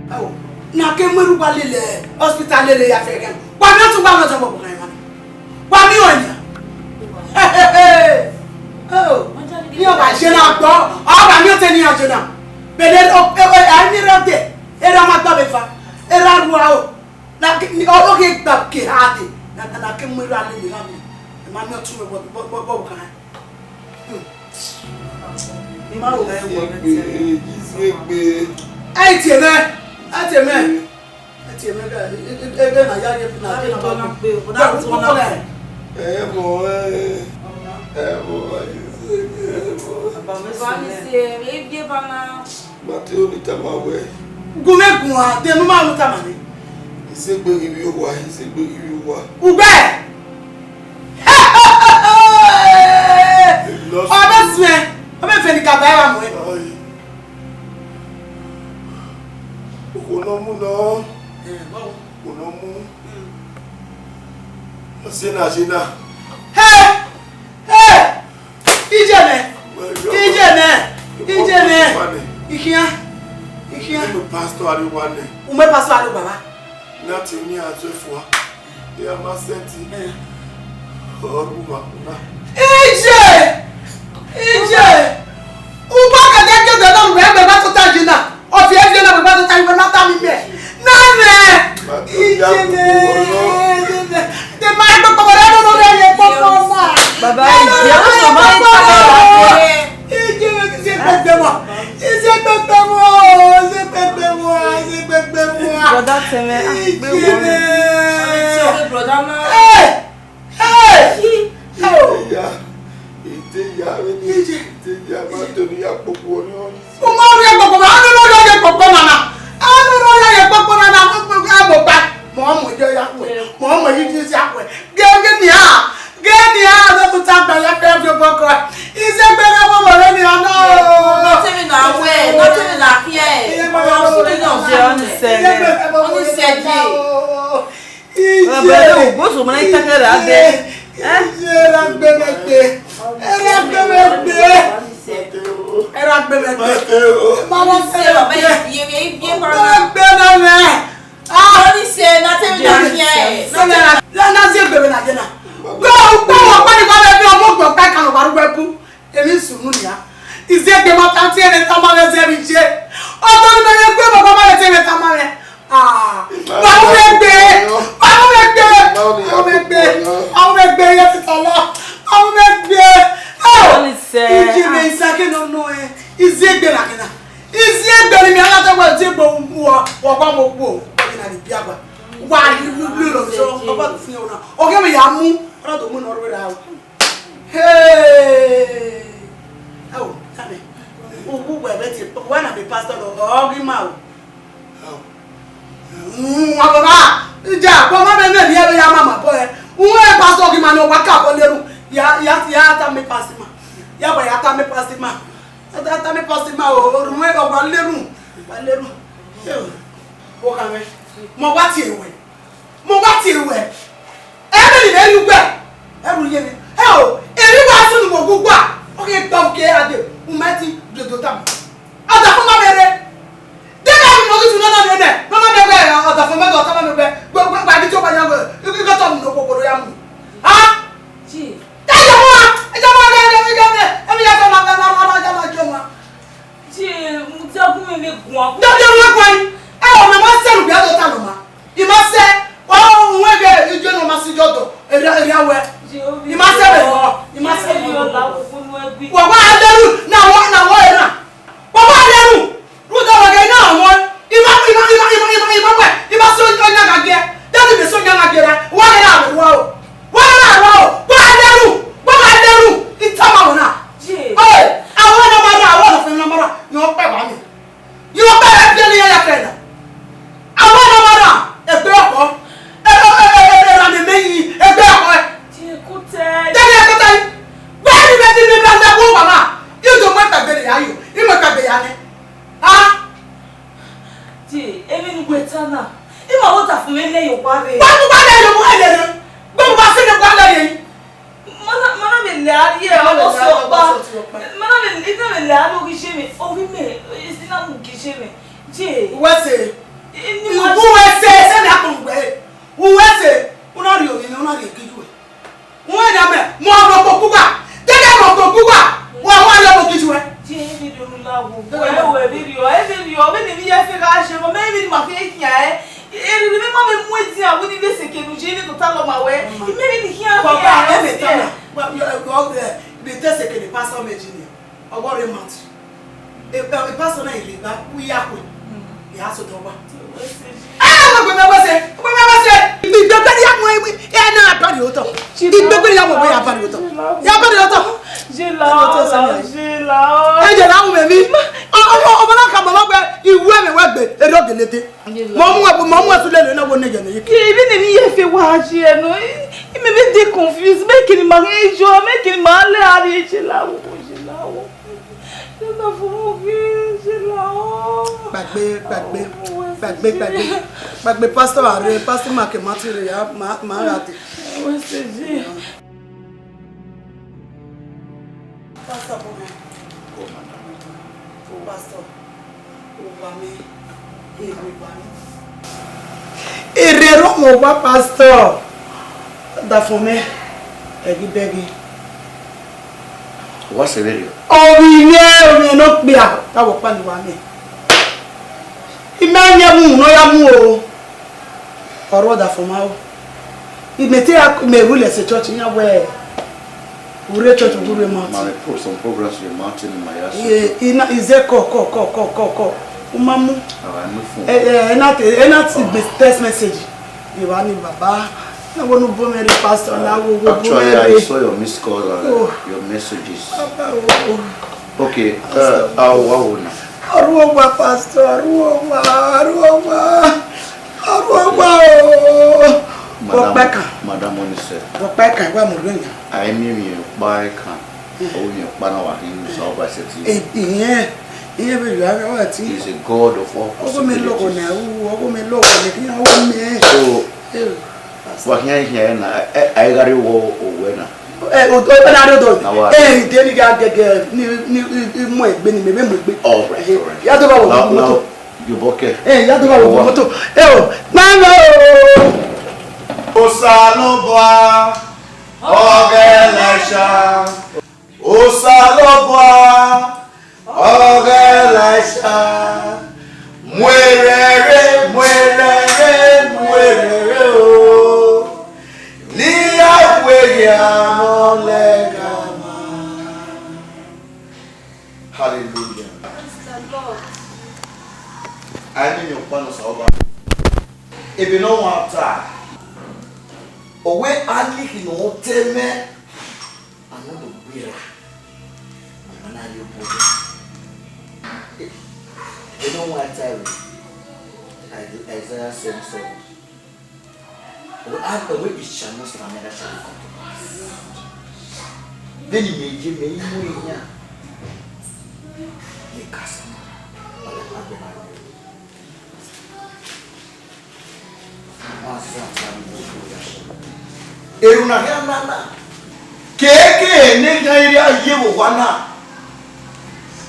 Awo. Na ke meru ba lele hospital lele ya fe gan. Wa mi tun ba mo so mo kan ma. Wa mi o nya. Oh. Ni o ba se na gbo. O ba mi o te ni ajo na. Bele o ai mi re de. Era ma gba be fa. Era ru a o. Na o ke gba ke ha de. Na ke meru ale mi la mi. Ma mi o tun me bo kan. Ni ma o ga e wo mi. Jizegbe. Ai ti me. Ati me ga ebe na ya ye na Na to na pe o na na to na. Mo. Baba me Ba mi se e bi ba na. Mateo ni tamawe. Gumegun a de mu ma mu ta mani. Segbe ibi o wa, segbe ibi o wa. Ugbe. Obe sme, obe fe ni ka ba wa mo e. Ai. Kono mu no. Kono mu. Sina. Hey! Ije ne. Ikia. Mo pastor ari wane. Ume pastor ari baba. Nati ni atwefu. Ya maseti. Oruwa na. Ije. Uba ka de ke de no be ba to ta jina. O fi e na be ba to ta ni na ta mi me. Na me. Ije ne. De ma ko ko ra no re ye ko na. Baba ije o so ma ta. Ije se pe mo. Ije pe mo. Brother Teme gbe wo. Ti o be brother na. Ite ya ma to ni apopo ni o. Mo ma ri apopo ma anu lo ye popo nana. Anu lo ye popo nana mo mo abo pa. Mo je ya ku. Mo yi ti si apo. Ge ni a do to ta gba ya fe fi boko. Ise gbe na mo re ni ana. No tell me na we, no tell me na here. No tell me na Je on se. Oni se je. Baba o bo so mo na itakere ade. Era gbemegbe. Era gbemegbe. Mama Se o be ye ba na. gbemegbe na me. Oni se na tell me na here. Na zie gbeme na je na. Go Power money go be omo gbo ka kan waru gbebu. Emi sunu ni ya. Ize gbe ma tanti ene tamale se mi je. O to ni be gbe baba ma le se me tamale. Ah. Ba mo gbe. Ye ti tolo. Ba mo gbe. Oh. Iji me isake no no e. Ize gbe la kina. Ize gbe ni mi ala ta gba ti gbo wo gba mo gbo. Na ni bi agba. Wa lu lo so baba to fun ona. Oge me ya mu. Ona to mu no ro da. Hey. Oh, come who were better when I'm a pastor or Oghe ma. Baba, ja, baba me me here ya mama boy. Who pastor Oghe ma no waka ko leru. Ya ta me pastor ma. Ya ba ya ta me pastor ma. Ta me pastor ma o ruwe ogba leru. Ba leru. O ka me. Mo wa ti ewe. Ebe ni le lu gbe. Eru ye mi. O, eri wa sunu mo gugu a. Okay, don't care at the Umati de Dotam. Other from America. Then I'm not going to know that. No, other from my daughter, but by the top of younger, you got on no Popoyam. Ah? Gee, that's the one. It's a one. Every other. Gee, tell me, don't look one. Oh, my master, the other Tanoma. You must say, oh, where you don't must see Jodo, you must have it. You must have it. Well, why are you now? What are you? What are you now? You must so young again. That is so young again. What are you? What are you? It's time now. Oh, I want to number. You're better. You're better than your friend. I want to a girl. Bagbe pastor are pastor make matiri ya ma rati. Pastor bobe. Pastor. Obami. Erero mo wa pastor. Da fome. Egi begi. What's the video? Oh, we no pe a. Ta wo pa ni wa ni. Imanya mu no ya mu o. Oro da foma o. Imete me rule se church nya we. Ure church guru ma. Ma report some progress in mountain in my house. Ina izeko ko. Umamu. Na text message. You want ni baba. I want to go marry pastor now. Actually, I saw your missed call, your messages. Okay, Aruwa. Aruwa, pastor. Aruwa. Madam Onise. Rebecca, where am I going? I mean, you buy can. Oh, you banawa him so by city. Yeah, he's a god of all possibilities. So, what here na I got you over. Oghe Laisha. Osalobwa. Oghe Laisha. Mwerere, mwerere, mwerere o. Niya weya no legama. Hallelujah. I mean your plan is over. If you don't want to, away only in hotel me, I'm not a weird. I'm not your body. You don't want to Isaiah said so. We have the way it shall not stand and shall come to pass. Then you may give me more. You cast me. But I have been. Erunagana keke nega iria yewo wana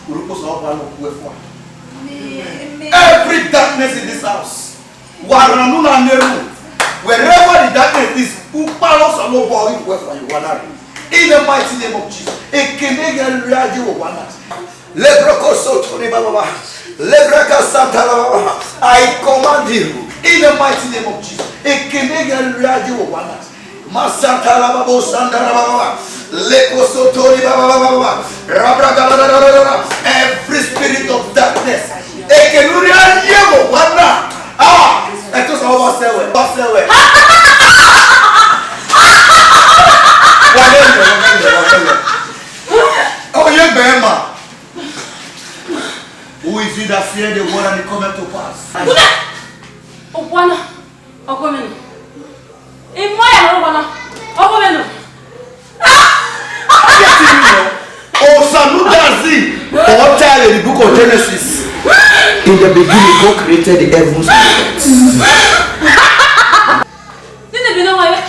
urupo so ba no kuefo every darkness in this house waranu na neru wherever the darkness is upalo so no bo kuefo you wana in the mighty name of Jesus ekenega iria yewo wana lebroko so toni baba lebraka santa baba I command you in the mighty name of Jesus. Ekenega radio wana. Masantara babo sandara baba. Leko sotori baba. Every spirit of darkness. Ekenuria radio wana. Ah, it was all sewe. Basewe. Oh, yeah, Bema. Who is it that fear the word and it cometh to pass? Okwana, okomeno. Imoya okwana, okomeno. Osanudazi. All time in the book of Genesis. In the beginning, God created the heavens and the earth. Didn't you know why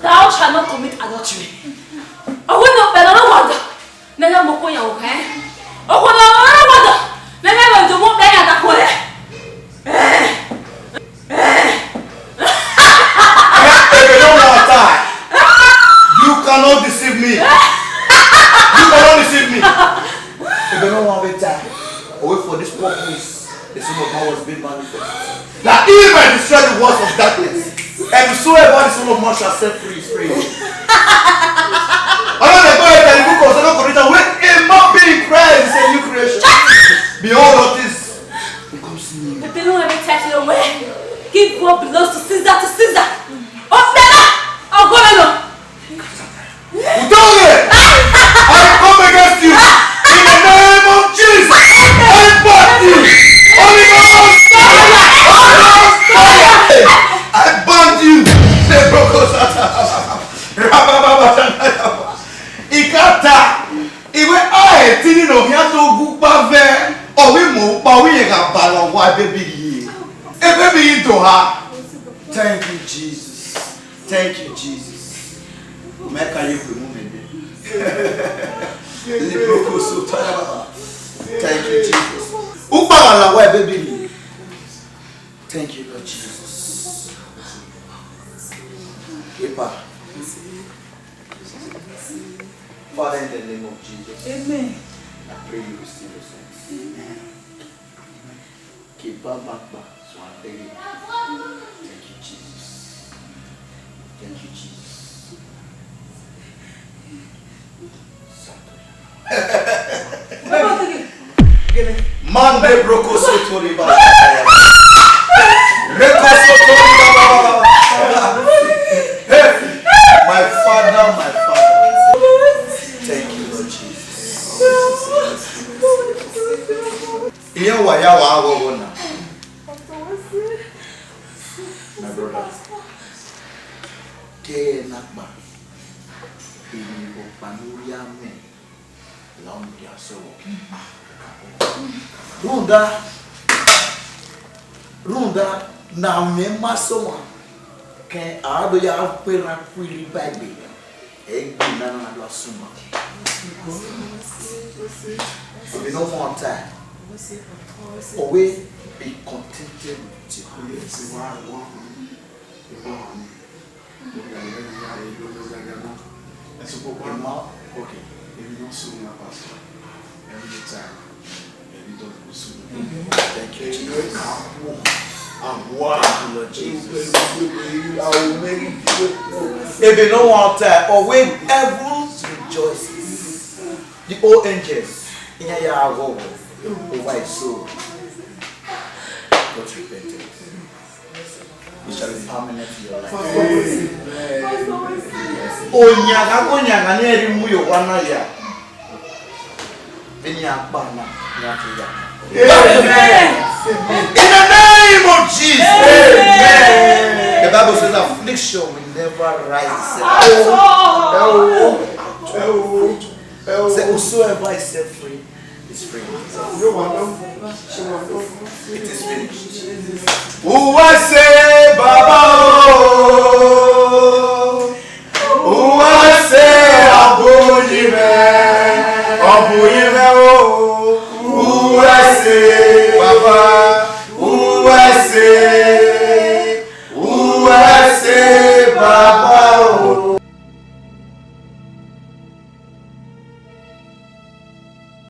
thou shalt not commit adultery? I will not better no wonder. Never mokoya okay. Okwana no wonder. Never do more better than that. You cannot deceive me. You cannot deceive me. If you don't want to die, away for this purpose, the Son of God was being manifest. Now, even I destroy the works of darkness, and whosoever the Son of Man shall set free is free. I know the God in the book of 2 Corinthians, when a man be in Christ is a new creation. Behold, what is becomes new. But they don't ever take it away. Give what belongs to Caesar to Caesar. I'll go alone. I come against you in the name of Jesus. I ban you. Holy Ghost fire. I ban you. Ikata. Iwe ae tini no hiato gupa ve. Owi mo pa wi ga balon wa baby. E baby into her. Thank you, Jesus. Thank you, Jesus. Make a you thank you, Jesus. Thank you, Lord Jesus. Father, in the name of Jesus. Amen. I pray you receive your sense. Amen. Keep back. Thank you, Jesus. Thank you, Jesus. Mande broko sotori ba. Reko sotori ba. My Father. Thank you, Lord Jesus. Iya wa wona. My brother. Ke nakba. Ini ko panuria me. Lambi aso. Runda na mema soma ke ado ya pera kwili baby na do asuma we no more time always be contented with you Okay, if you don't sue my pastor, every time, you don't sue me. Thank you, Jesus. Wow. Lord Jesus. I will make it. If you don't want that, or when heavens rejoices, the old angels in your world, oh my soul, got repented. It shall be permanent in your life. Onyaga neri muyo wana ya. Beniakbana nyatuya. Amen. In the name of Jesus. Amen. The Bible says affliction will never rise. Say whosoever is set free is free. It is finished. Uwadiae Baba. Uwadiae Abujime. Abujime o. Uwadiae.